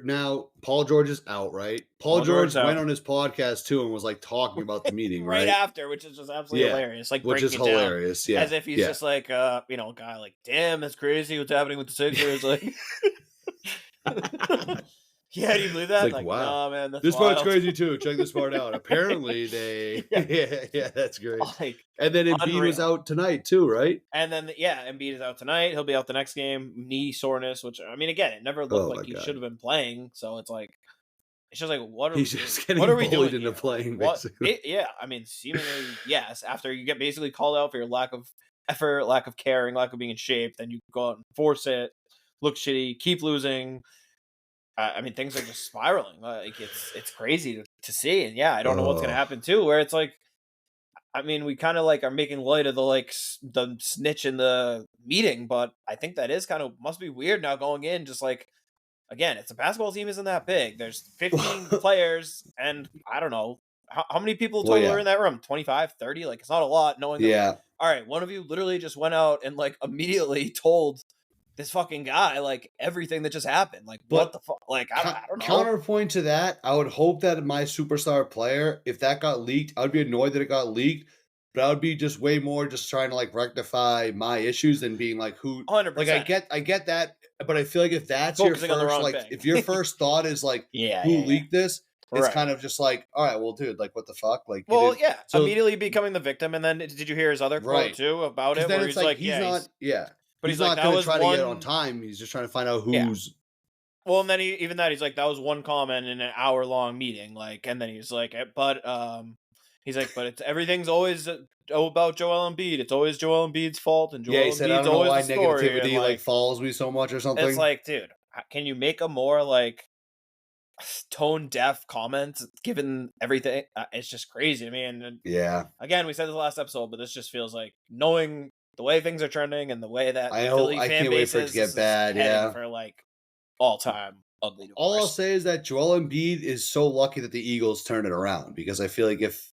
now Paul George is out, right? Paul George went on his podcast too and was like talking about the meeting right after, which is just absolutely hilarious. Like which is hilarious. As if he's just like a guy like, damn, that's crazy what's happening with the Sixers. Like yeah, do you believe that? Like, wow, nah, man, this part's crazy too. Check this part out. Apparently they yeah, that's great. Like, and then Embiid was out tonight too, right? And then Embiid is out tonight. He'll be out the next game. Knee soreness, which I mean, again, it never looked like he should have been playing. So it's like, it's just like, he's just getting bullied into playing, basically. I mean, seemingly yes. After you get basically called out for your lack of effort, lack of caring, lack of being in shape, then you go out and force it, look shitty, keep losing. I mean, things are just spiraling. Like it's crazy to see, and I don't know what's gonna happen too. Where it's like, I mean, we kind of like are making light of the snitch in the meeting, but I think that is kind of must be weird now going in. Just like, again, it's a basketball team isn't that big. There's 15 players, and I don't know how many people total are in that room. 25, 30. Like it's not a lot. Knowing that, all right, one of you literally just went out and like immediately told this fucking guy like everything that just happened. Like what the fuck? Like I don't know. Counterpoint to that, I would hope that my superstar player, if that got leaked, I would be annoyed that it got leaked, but I would be just way more just trying to like rectify my issues than being like who 100%. Like I get that, but I feel like if that's focusing your first like thing. If your first thought is like who leaked this, it's kind of just like, all right, well, dude, like what the fuck? Like so, immediately becoming the victim, and then did you hear his other quote too about it? Where he's like he's not But he's not going to try to get it on time. He's just trying to find out who's. Well, and then he's like, that was one comment in an hour-long meeting, like, and then he's like, but it's everything's always about Joel Embiid. It's always Joel Embiid's fault, and Joel Embiid's I don't know always why the story. negativity and, like follows me so much or something. It's like, dude, can you make a more like tone-deaf comment given everything? It's just crazy. I mean, again, we said this last episode, but this just feels like knowing the way things are trending and the way that I can't wait for it to get bad. For like all time ugly. All I'll say is that Joel Embiid is so lucky that the Eagles turned it around, because I feel like if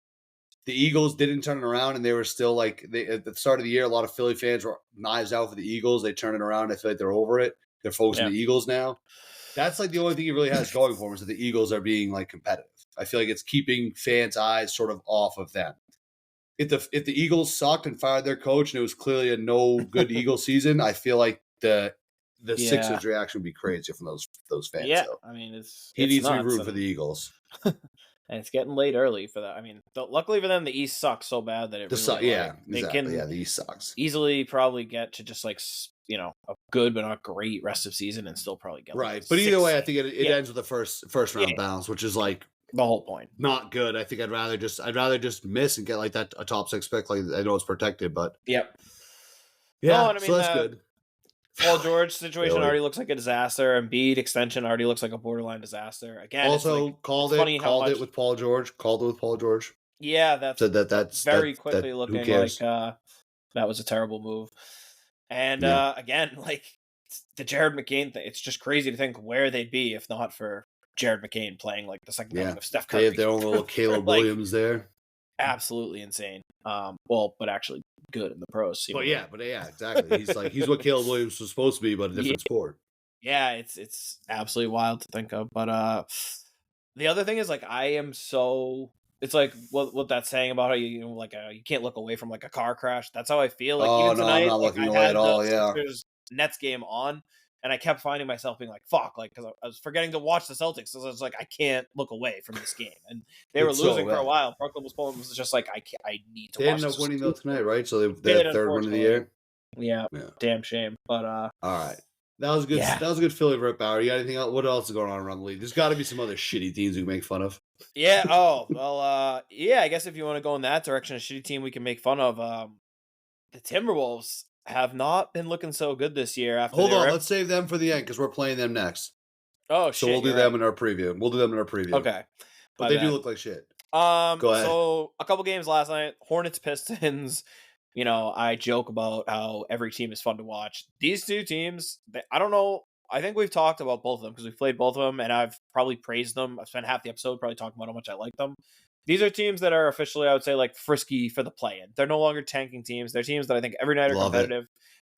the Eagles didn't turn it around and they were still like at the start of the year, a lot of Philly fans were knives out for the Eagles. They turned it around. I feel like they're over it. They're focusing on the Eagles now. That's like the only thing he really has going for him, is that the Eagles are being like competitive. I feel like it's keeping fans' eyes sort of off of them. If the Eagles sucked and fired their coach and it was clearly a no good Eagles season, I feel like the Sixers reaction would be crazy from those fans. Yeah, so I mean, he needs to be rooting for the Eagles. And it's getting late early for that. I mean, luckily for them, the East sucks so bad that the East sucks. Easily probably get to just like a good but not great rest of season and still probably get right. But either way, I think it ends with the first round bounce, which is like the whole point. Not good. I think I'd rather just miss and get like that a top 6 pick. Like I know it's protected, but yeah. No, and I mean, so that's good. Paul George situation already looks like a disaster. Embiid extension already looks like a borderline disaster. Again, also called it with Paul George. Yeah, that's very quickly that, looking like that was a terrible move. And again, like the Jared McCain thing, it's just crazy to think where they'd be if not for Jared McCain playing like the second coming of Steph Curry. They have their own little Caleb Williams there. Absolutely insane. But actually good in the pros. But exactly. He's what Caleb Williams was supposed to be, but a different sport. Yeah, it's absolutely wild to think of. But the other thing is like it's like what that's saying about how you can't look away from like a car crash. That's how I feel. Like even tonight, I'm not looking away at all. Nets game on, and I kept finding myself being like, "Fuck!" Like because I was forgetting to watch the Celtics. So I was like, I can't look away from this game, and they were losing for a while. Brooklyn was just like, I need to. They ended up winning though tonight, right? So they had third win of the year. Yeah, damn shame. But all right. That was good. That was a good Philly Rick Bauer. You got anything else? What else is going on around the league? There's got to be some other shitty teams we can make fun of. Yeah. Oh well. I guess if you want to go in that direction, a shitty team we can make fun of. The Timberwolves have not been looking so good this year. Hold on, let's save them for the end because we're playing them next. Oh shit! So we'll do them in our preview. Okay. But they do look like shit. Go ahead. So a couple games last night: Hornets, Pistons. I joke about how every team is fun to watch. These two teams, I don't know I think we've talked about both of them because we've played both of them, and I've probably praised them. I've spent half the episode probably talking about how much I like them. These are teams that are officially, I would say, like frisky for the play-in. They're no longer tanking teams. They're teams that I think every night are competitive.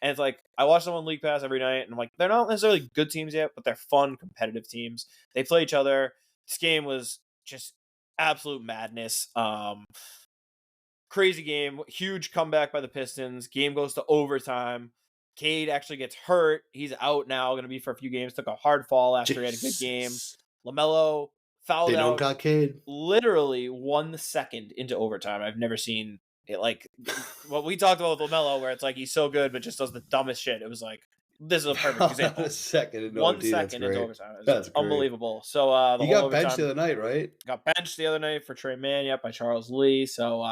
And it's like, I watch them on League Pass every night, and I'm like, they're not necessarily good teams yet, but they're fun, competitive teams. They play each other. This game was just absolute madness. Crazy game. Huge comeback by the Pistons. Game goes to overtime. Cade actually gets hurt. He's out now, going to be for a few games. Took a hard fall after he had a good game. LaMelo fouled out. They don't got Cade. Literally 1 second into overtime. I've never seen it like what we talked about with LaMelo, where it's like he's so good, but just does the dumbest shit. It was like, this is a perfect example. 1 second into 1 second into overtime. That's unbelievable. So he got benched the other night, right? Got benched the other night for Trey Mann, by Charles Lee. So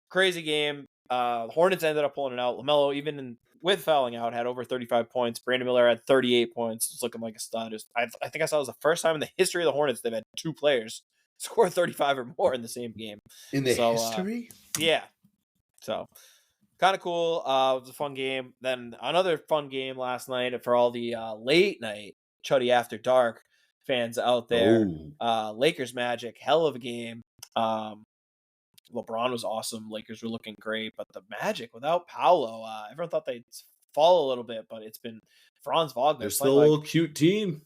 crazy game. The Hornets ended up pulling it out. LaMelo, even with fouling out, had over 35 points. Brandon Miller had 38 points. It's looking like a stud. I think I saw it was the first time in the history of the Hornets they've had two players score 35 or more in the same game. In the history? Yeah. So kind of cool. It was a fun game. Then another fun game last night for all the late night Chuddy After Dark fans out there. Lakers Magic, hell of a game. LeBron was awesome. Lakers were looking great, but the Magic without Paolo, everyone thought they'd fall a little bit, but it's been Franz Wagner. They're still a little cute team.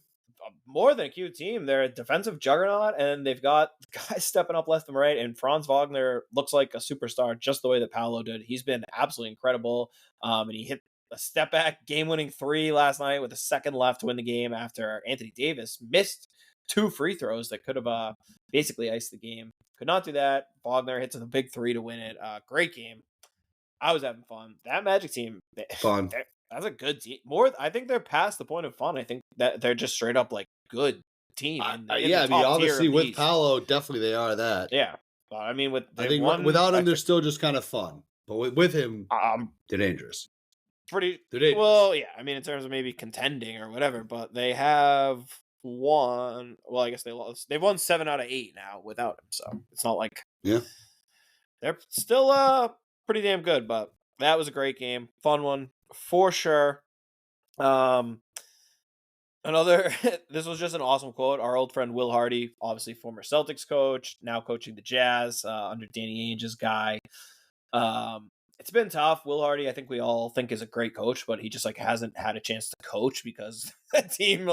More than a cute team. They're a defensive juggernaut, and they've got guys stepping up left and right, and Franz Wagner looks like a superstar just the way that Paolo did. He's been absolutely incredible, and he hit a step-back game-winning 3 last night with a second left to win the game after Anthony Davis missed 2 free throws that could have basically iced the game. Could not do that. Wagner hits a big 3 to win it. Great game. I was having fun. That Magic team, fun. That's a good team. I think they're past the point of fun. I think that they're just straight up like good team. Obviously with Paolo, definitely they are that. Yeah, I mean, without him, they're still just kind of fun. But with him, they're dangerous. They're dangerous. Well, yeah. I mean, in terms of maybe contending or whatever, but they have won. Well, I guess they lost. They've won 7 out of 8 now without him, so it's not like they're still pretty damn good. But that was a great game, fun one for sure. This was just an awesome quote. Our old friend Will Hardy, obviously former Celtics coach, now coaching the Jazz under Danny Ainge's guy. It's been tough. Will Hardy, I think we all think is a great coach, but he just hasn't had a chance to coach because the team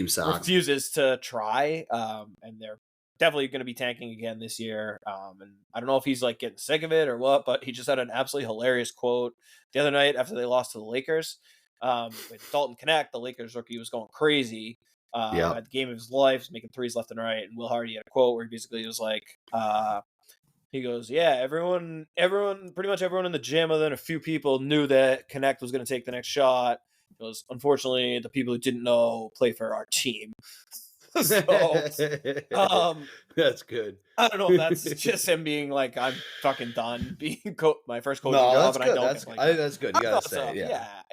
sucks. Refuses to try. And they're definitely going to be tanking again this year. And I don't know if he's getting sick of it or what, but he just had an absolutely hilarious quote the other night after they lost to the Lakers. With Dalton Connect, the Lakers rookie, was going crazy. At the game of his life, making threes left and right. And Will Hardy had a quote where he basically was like, he goes, pretty much everyone in the gym other than a few people knew that Connect was going to take the next shot. He goes, unfortunately, the people who didn't know play for our team. So, that's good. I don't know if that's just him being like, I'm fucking done being my first coaching job, and I don't that's good. I think that's good. You gotta say,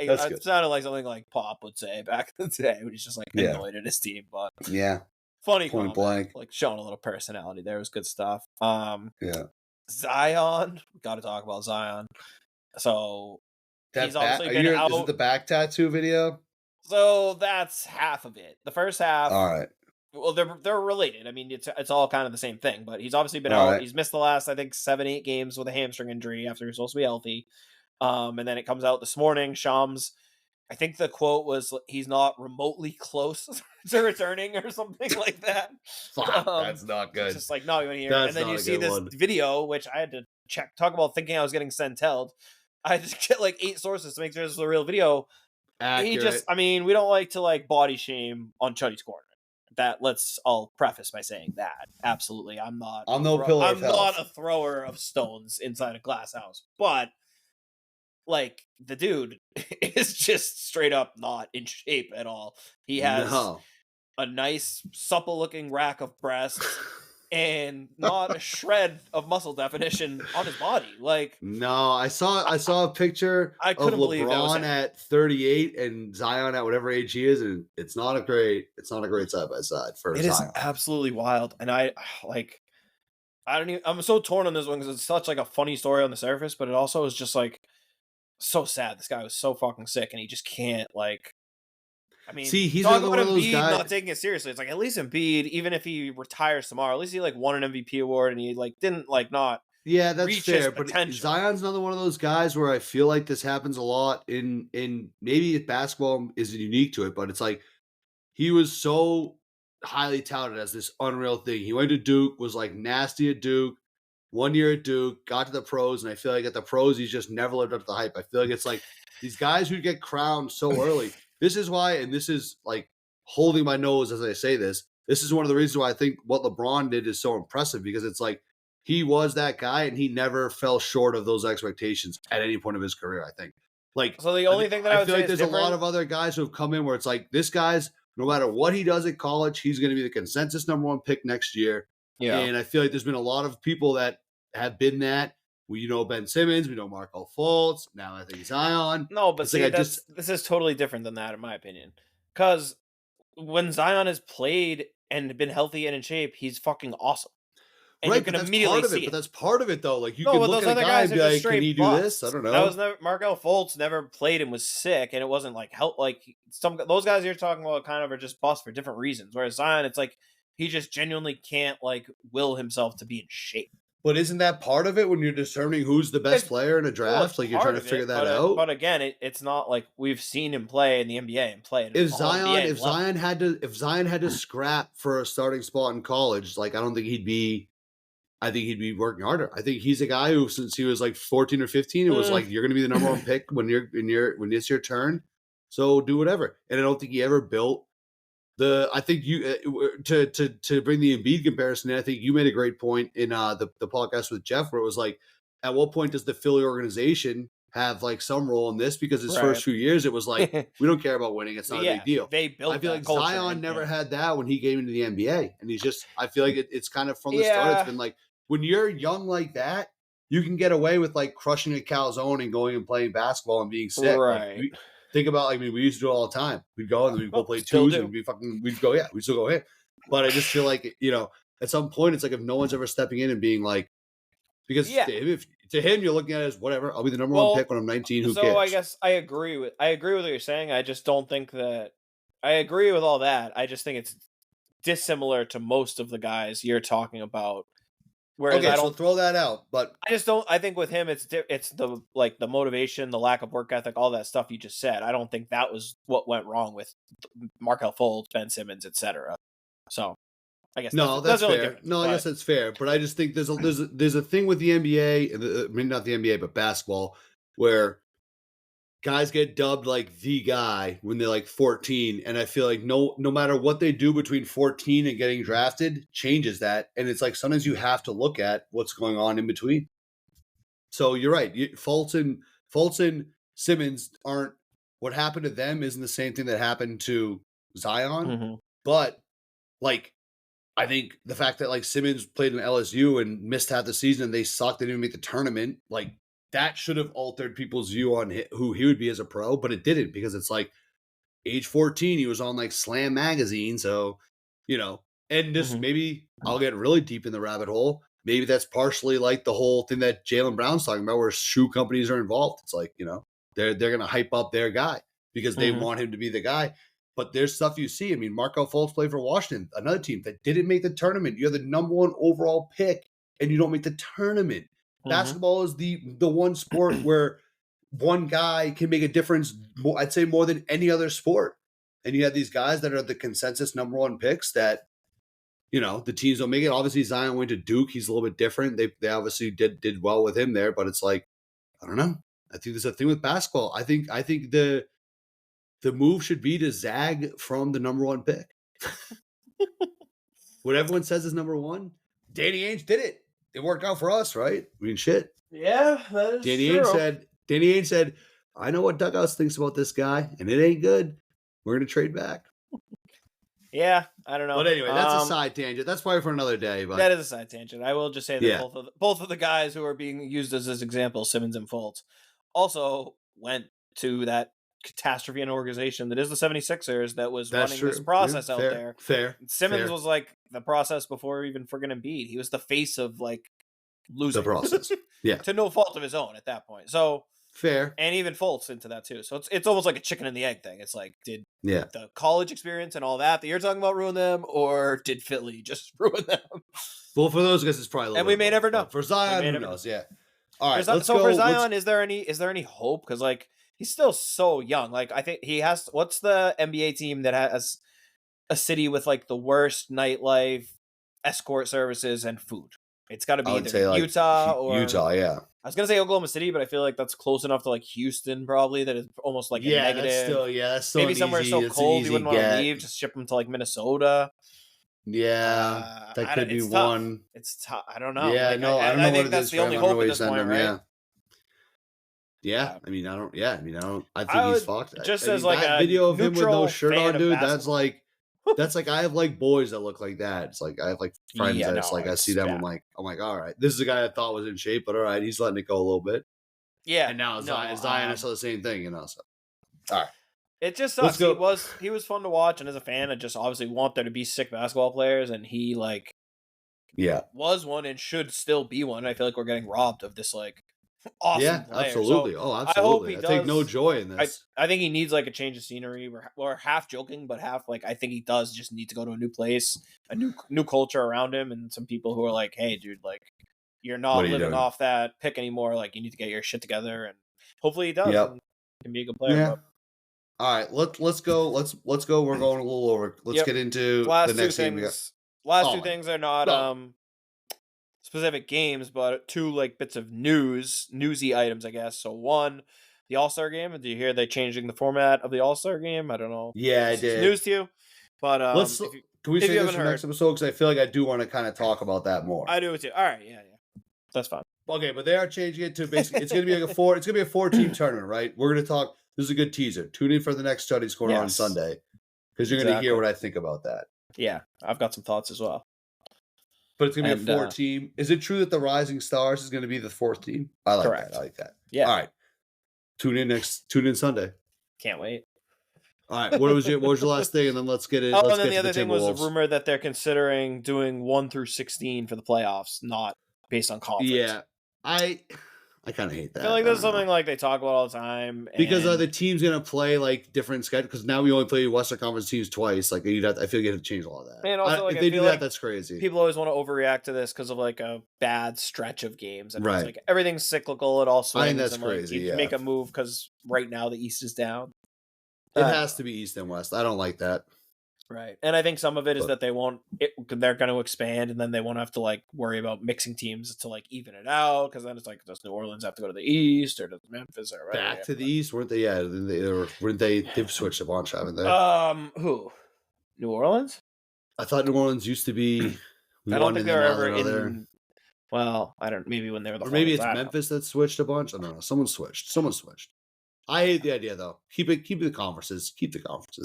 so. It sounded like something like Pop would say back in the day, when he's just annoyed at his team. But funny, point blank, showing a little personality there. Was good stuff. Zion, we got to talk about Zion. So he's obviously been out. Is it the back tattoo video? So that's half of it. The first half, all right. Well, they're related. I mean, it's all kind of the same thing. But he's obviously been out. Right. He's missed the last, I think, 7-8 games with a hamstring injury after he was supposed to be healthy. And then it comes out this morning. Shams, I think the quote was, he's not remotely close to returning or something like that. Fuck, that's not good. It's just not even here. And then you see this video, which I had to check. Talk about thinking I was getting sent-held. I had to get 8 sources to make sure this was a real video. Accurate. We don't like to body shame on Chuddy's corner. I'll preface by saying that. Absolutely. I'm not a thrower of stones inside a glass house. But the dude is just straight up not in shape at all. He has a nice, supple looking rack of breasts and not a shred of muscle definition on his body. No, I saw a picture of LeBron at 38 and Zion at whatever age he is, and it's not a great side by side for Zion. It is absolutely wild, and I'm so torn on this one because it's such a funny story on the surface, but it also is just so sad. This guy was so fucking sick, and he just can't I mean, see, he's talk one about of those Embiid guys not taking it seriously. It's like at least Embiid, even if he retires tomorrow, at least he like won an MVP award and he like didn't like not. Yeah, that's reach fair. his But potential. Zion's another one of those guys where I feel like this happens a lot in maybe basketball isn't unique to it, but it's like he was so highly touted as this unreal thing. He went to Duke, was like nasty at Duke, 1 year at Duke, got to the pros, and I feel like at the pros he's just never lived up to the hype. I feel like it's like these guys who get crowned so early. This is why, and this is like holding my nose as I say this. This is one of the reasons why I think what LeBron did is so impressive, because it's like he was that guy and he never fell short of those expectations at any point of his career, I think. Like, so the only thing that I feel like there's a lot of other guys who have come in where it's like this guy's, no matter what he does at college, he's going to be the consensus #1 pick next year. Yeah. And I feel like there's been a lot of people that have been that. We know Ben Simmons, we know Markelle Fultz, now I think Zion. No, but see, like this is totally different than that, in my opinion. Because when Zion has played and been healthy and in shape, he's fucking awesome. And right, you can but that's immediately part of it. see But that's part of it, though. Like you can look at a guy and be like, "Can he do this?" I don't know. That was never Markelle Fultz never played and was sick, and it wasn't like help. Like some those guys you're talking about kind of are just bust for different reasons. Whereas Zion, it's like he just genuinely can't like will himself to be in shape. But isn't that part of it when you're determining who's the best player in a draft? Like you're trying to figure that out. But again, it's not like we've seen him play in the NBA and play. If Zion had to scrap for a starting spot in college, like I think he'd be working harder. I think he's a guy who, since he was like 14 or 15, it was like you're going to be the #1 pick when it's your turn. So do whatever. And I don't think he ever built I think you to bring the Embiid comparison in, I think you made a great point in the podcast with Jeff, where it was like, at what point does the Philly organization have like some role in this? Because his first few years, it was like, we don't care about winning. It's not a big deal. They built. I feel like Zion never had that when he came into the NBA, and he's just. I feel like it's kind of from the start. It's been like when you're young like that, you can get away with like crushing a calzone and going and playing basketball and being sick. Right. Like, think about, we used to do it all the time. We'd go and we'd go play twos and we'd go, we'd still go hit. But I just feel like, at some point, it's like if no one's ever stepping in and being like, because to him, you're looking at it as whatever, I'll be the #1 pick when I'm 19. Who cares? So I guess I agree with what you're saying. I just don't think that I agree with all that. I just think it's dissimilar to most of the guys you're talking about. Whereas I don't throw that out, but I just don't. I think with him, it's the motivation, the lack of work ethic, all that stuff you just said. I don't think that was what went wrong with Markelle Fultz, Ben Simmons, etc. So, I guess that's fair. I guess that's fair. But I just think there's a thing with the NBA, not the NBA, but basketball, where guys get dubbed like the guy when they're like 14, and I feel like no matter what they do between 14 and getting drafted changes that, and it's like sometimes you have to look at what's going on in between. So you're right. Fultz and Simmons aren't, what happened to them isn't the same thing that happened to Zion, but like I think the fact that like Simmons played in LSU and missed half the season and they sucked, they didn't even make the tournament, like that should have altered people's view on who he would be as a pro, but it didn't, because it's like age 14, he was on like Slam magazine. So, and just maybe I'll get really deep in the rabbit hole. Maybe that's partially like the whole thing that Jaylen Brown's talking about, where shoe companies are involved. It's like, they're going to hype up their guy because they want him to be the guy. But there's stuff you see. I mean, Markelle Fultz played for Washington, another team that didn't make the tournament. You're the #1 overall pick and you don't make the tournament. Basketball is the one sport where one guy can make a difference, I'd say more than any other sport. And you have these guys that are the consensus #1 picks that, the teams don't make it. Obviously, Zion went to Duke. He's a little bit different. They obviously did well with him there, but it's like, I don't know. I think there's a thing with basketball. I think the move should be to zag from the #1 pick. What everyone says is #1. Danny Ainge did it. It worked out for us, right? I mean, shit. Yeah, that is true. Danny Ainge said, I know what Dugouts thinks about this guy, and it ain't good. We're going to trade back. Yeah, I don't know. But anyway, that's a side tangent. That's probably for another day. But that is a side tangent. I will just say that both of the guys who are being used as examples, Simmons and Fultz, also went to that catastrophe in an organization that is the 76ers that was running this process out there. Fair. Simmons was like the process before even friggin' Embiid. He was the face of like losing the process. Yeah. To no fault of his own at that point. So Fair. And even Fultz into that too. So it's almost like a chicken and the egg thing. It's like, did the college experience and all that you're talking about ruin them, or did Philly just ruin them? Well, for those guys, it's probably and we may never know. For Zion, who knows? Yeah. All right, let's go. For Zion, is there any hope? Because like he's still so young. Like I think he has. What's the NBA team that has a city with like the worst nightlife, escort services, and food? It's got to be either Utah or Utah. Yeah. I was gonna say Oklahoma City, but I feel like that's close enough to like Houston, probably. That is almost like a negative. That's still maybe somewhere so cold you wouldn't want to leave. Just ship them to like Minnesota. Yeah, that could be one. It's tough. I don't know. Yeah, I don't know. I think that's the only hope at this point, right? Yeah, I don't. I think he's fucked. Just as like that a video of him with no shirt on, dude. Basketball. That's like I have like boys that look like that. It's like I have like friends that's like I see them. I'm like, all right, this is a guy I thought was in shape, but all right, he's letting it go a little bit. Yeah, and now Zion is the same thing, So all right. It just sucks. He was fun to watch, and as a fan, I just obviously want there to be sick basketball players, and he was one and should still be one. I feel like we're getting robbed of this like awesome player. Absolutely. So absolutely. I take no joy in this. I think he needs like a change of scenery. We're half joking, but half like I think he does just need to go to a new place, a new culture around him, and some people who are like, "Hey, dude, like you're not living off that pick anymore. Like you need to get your shit together." And hopefully he does. And can be a good player. Yeah. All right, let's go. Let's go. We're going a little over. Let's get into the next game. Last two things are not specific games, but two like bits of newsy items, I guess. So one, the All-Star game. Did you hear they changing the format of the All-Star game? I don't know. Yeah, I did. News to you, but can we say this for next episode? Because I feel like I do want to kind of talk about that more. I do too. All right, yeah, that's fine. Okay, but they are changing it to basically it's going to be like it's going to be a 4-team tournament, right? We're going to talk. This is a good teaser. Tune in for the next Chuddy Corner on Sunday because you're going to hear what I think about that. Yeah, I've got some thoughts as well. But it's going to be a 4-team. Is it true that the Rising Stars is going to be the 4th team? I like that. I like that. Yeah. All right. Tune in Sunday. Can't wait. All right. What was your last thing? And then let's get it. And then the other thing was a rumor that they're considering doing 1 through 16 for the playoffs, not based on conference. Yeah. I kind of hate that. I feel like that's something like they talk about all the time. Because the team's going to play like different schedules. Because now we only play Western Conference teams twice. Like I feel like you have to change all of that. And also, if they do that, that's crazy. People always want to overreact to this because of like a bad stretch of games. And it's like everything's cyclical. It all swings. I think that's crazy. You make a move because right now the East is down. It has to be East and West. I don't like that. Right. And I think some of it is that they're going to expand and then they won't have to like worry about mixing teams to like even it out. Cause then it's like, does New Orleans have to go to the East or does Memphis or back to the East? Weren't they? Yeah. They've switched a bunch, haven't they? Who? New Orleans? I thought New Orleans used to be. I don't think they were ever in there. Well, I don't, maybe when they were the, or maybe it's Memphis that switched a bunch. I don't know. Someone switched. I hate the idea though. Keep the conferences.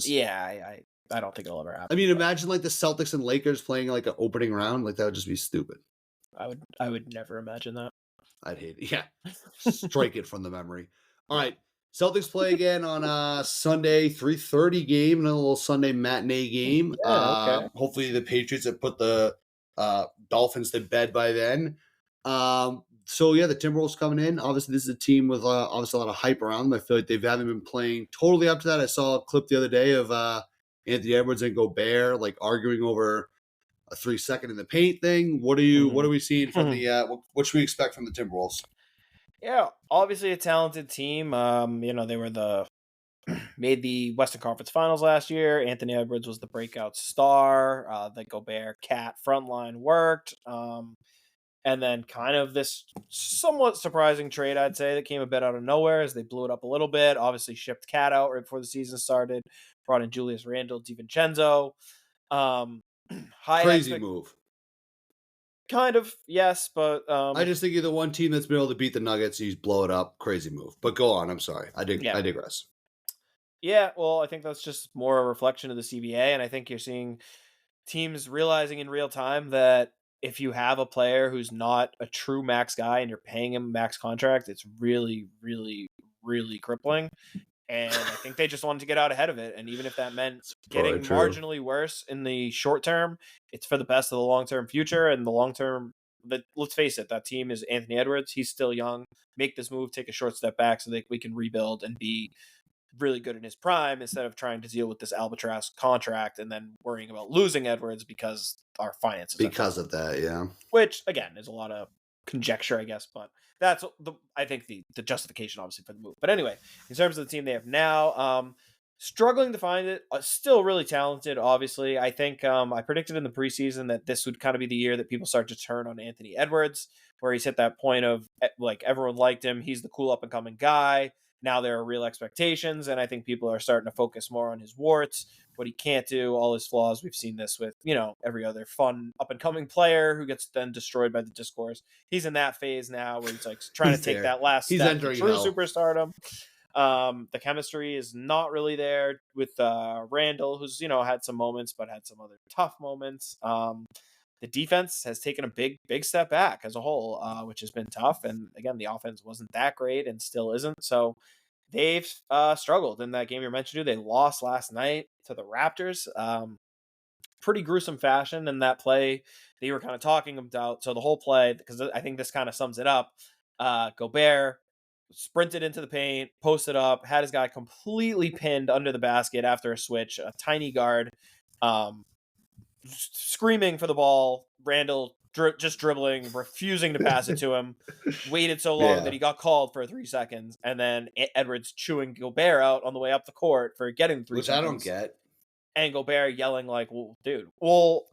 Yeah. I don't think it'll ever happen. I mean, imagine like the Celtics and Lakers playing like an opening round. Like that would just be stupid. I would never imagine that. I'd hate it. Yeah. Strike it from the memory. All right. Celtics play again on Sunday, 3:30 game, and a little Sunday matinee game. Yeah, okay. Hopefully the Patriots have put the Dolphins to bed by then. So yeah, the Timberwolves coming in. Obviously, this is a team with obviously a lot of hype around them. I feel like they haven't been playing totally up to that. I saw a clip the other day of Anthony Edwards and Gobert like arguing over a 3-second in the paint thing. What are we seeing from the what should we expect from the Timberwolves? Yeah, obviously a talented team. They were made the Western Conference Finals last year. Anthony Edwards was the breakout star. The Gobert Cat frontline worked. And then kind of this somewhat surprising trade, I'd say, that came a bit out of nowhere as they blew it up a little bit. Obviously shipped Cat out right before the season started. Brought in Julius Randle, DiVincenzo. Crazy move. Kind of, yes, but I just think you're the one team that's been able to beat the Nuggets. You blow it up. Crazy move. But go on. I'm sorry. I digress. Yeah, well, I think that's just more a reflection of the CBA, and I think you're seeing teams realizing in real time that if you have a player who's not a true max guy and you're paying him max contract, it's really, really, really crippling. And I think they just wanted to get out ahead of it. And even if that meant getting marginally worse in the short term, it's for the best of the long-term future. And the long-term let's face it, that team is Anthony Edwards. He's still young. Make this move, take a short step back so that we can rebuild and be really good in his prime instead of trying to deal with this albatross contract and then worrying about losing Edwards because our finances. Because of that, yeah. Which, again, is a lot of conjecture, I guess, but that's I think the justification, obviously, for the move. But anyway, in terms of the team they have now, struggling to find it, still really talented, obviously. I think I predicted in the preseason that this would kind of be the year that people start to turn on Anthony Edwards, where he's hit that point of, like, everyone liked him. He's the cool up-and-coming guy. Now there are real expectations, and I think people are starting to focus more on his warts, what he can't do, all his flaws. We've seen this with, every other fun up-and-coming player who gets then destroyed by the discourse. He's in that phase now where he's like trying to take that last step to true superstardom. The chemistry is not really there with Randall, who's, had some moments, but had some other tough moments. The defense has taken a big step back as a whole, which has been tough. And again, the offense wasn't that great and still isn't. So they've struggled in that game you're mentioned to. They lost last night to the Raptors. Pretty gruesome fashion in that play that you were kind of talking about. So the whole play, because I think this kind of sums it up, Gobert sprinted into the paint, posted up, had his guy completely pinned under the basket after a switch, a tiny guard, screaming for the ball. Randall just dribbling, refusing to pass it to him, waited so long that he got called for 3 seconds, and then Edwards chewing Gobert out on the way up the court for getting 3 seconds. Which I don't get. And Gobert yelling like, well, dude, well...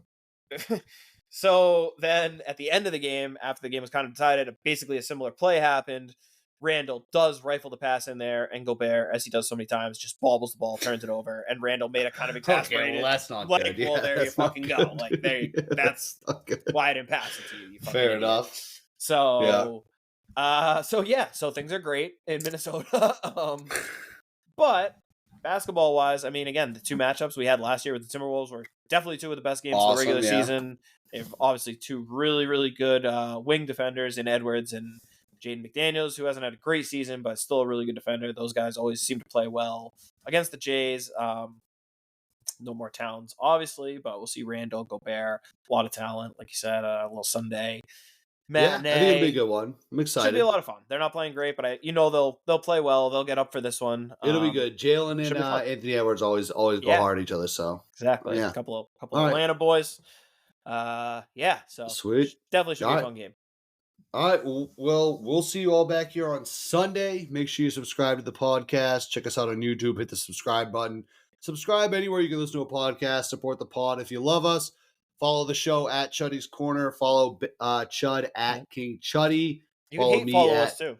So then at the end of the game, after the game was kind of decided, basically a similar play happened. Randall does rifle the pass in there, and Gobert, as he does so many times, just bobbles the ball, turns it over, and Randall made a kind of exasperated. Okay, well, that's not like, good. Well, there you fucking go. Like, that's why I didn't pass it to you. Fair idiot. Enough. So, so things are great in Minnesota. But basketball-wise, I mean, again, the two matchups we had last year with the Timberwolves were definitely two of the best games of the regular season. They have obviously two really, really good wing defenders in Edwards and Jaden McDaniels, who hasn't had a great season, but still a really good defender. Those guys always seem to play well against the Jays. No more Towns, obviously, but we'll see Randall, Gobert, a lot of talent, like you said, a little Sunday matinee. Yeah, I think it'll be a good one. I'm excited. Should be a lot of fun. They're not playing great, but they'll play well. They'll get up for this one. It'll be good. Jalen and Anthony Edwards always go hard at each other. So exactly, a couple of Atlanta boys. So sweet. Definitely should be a fun game. All right, well, we'll see you all back here on Sunday. Make sure you subscribe to the podcast. Check us out on YouTube. Hit the subscribe button. Subscribe anywhere you can listen to a podcast. Support the pod if you love us. Follow the show at Chuddy's Corner. Follow Chud at King Chuddy. You can follow us too.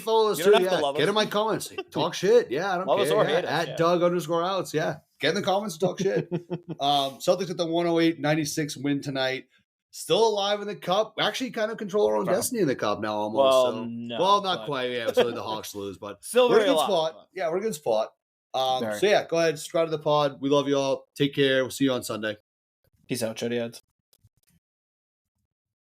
Follow us too. Yeah, get in my comments. Talk shit. Yeah, I don't care. Us or hate us, at Doug_outs. Yeah, get in the comments and talk shit. Celtics at the 108-96 win tonight. Still alive in the cup. Actually, kind of control our own destiny in the cup now, almost. Not quite. Yeah, it's only the Hawks lose, but still we're in a good spot. Yeah, we're in a good spot. Go ahead, subscribe to the pod. We love you all. Take care. We'll see you on Sunday. Peace out, Chuddy Chains.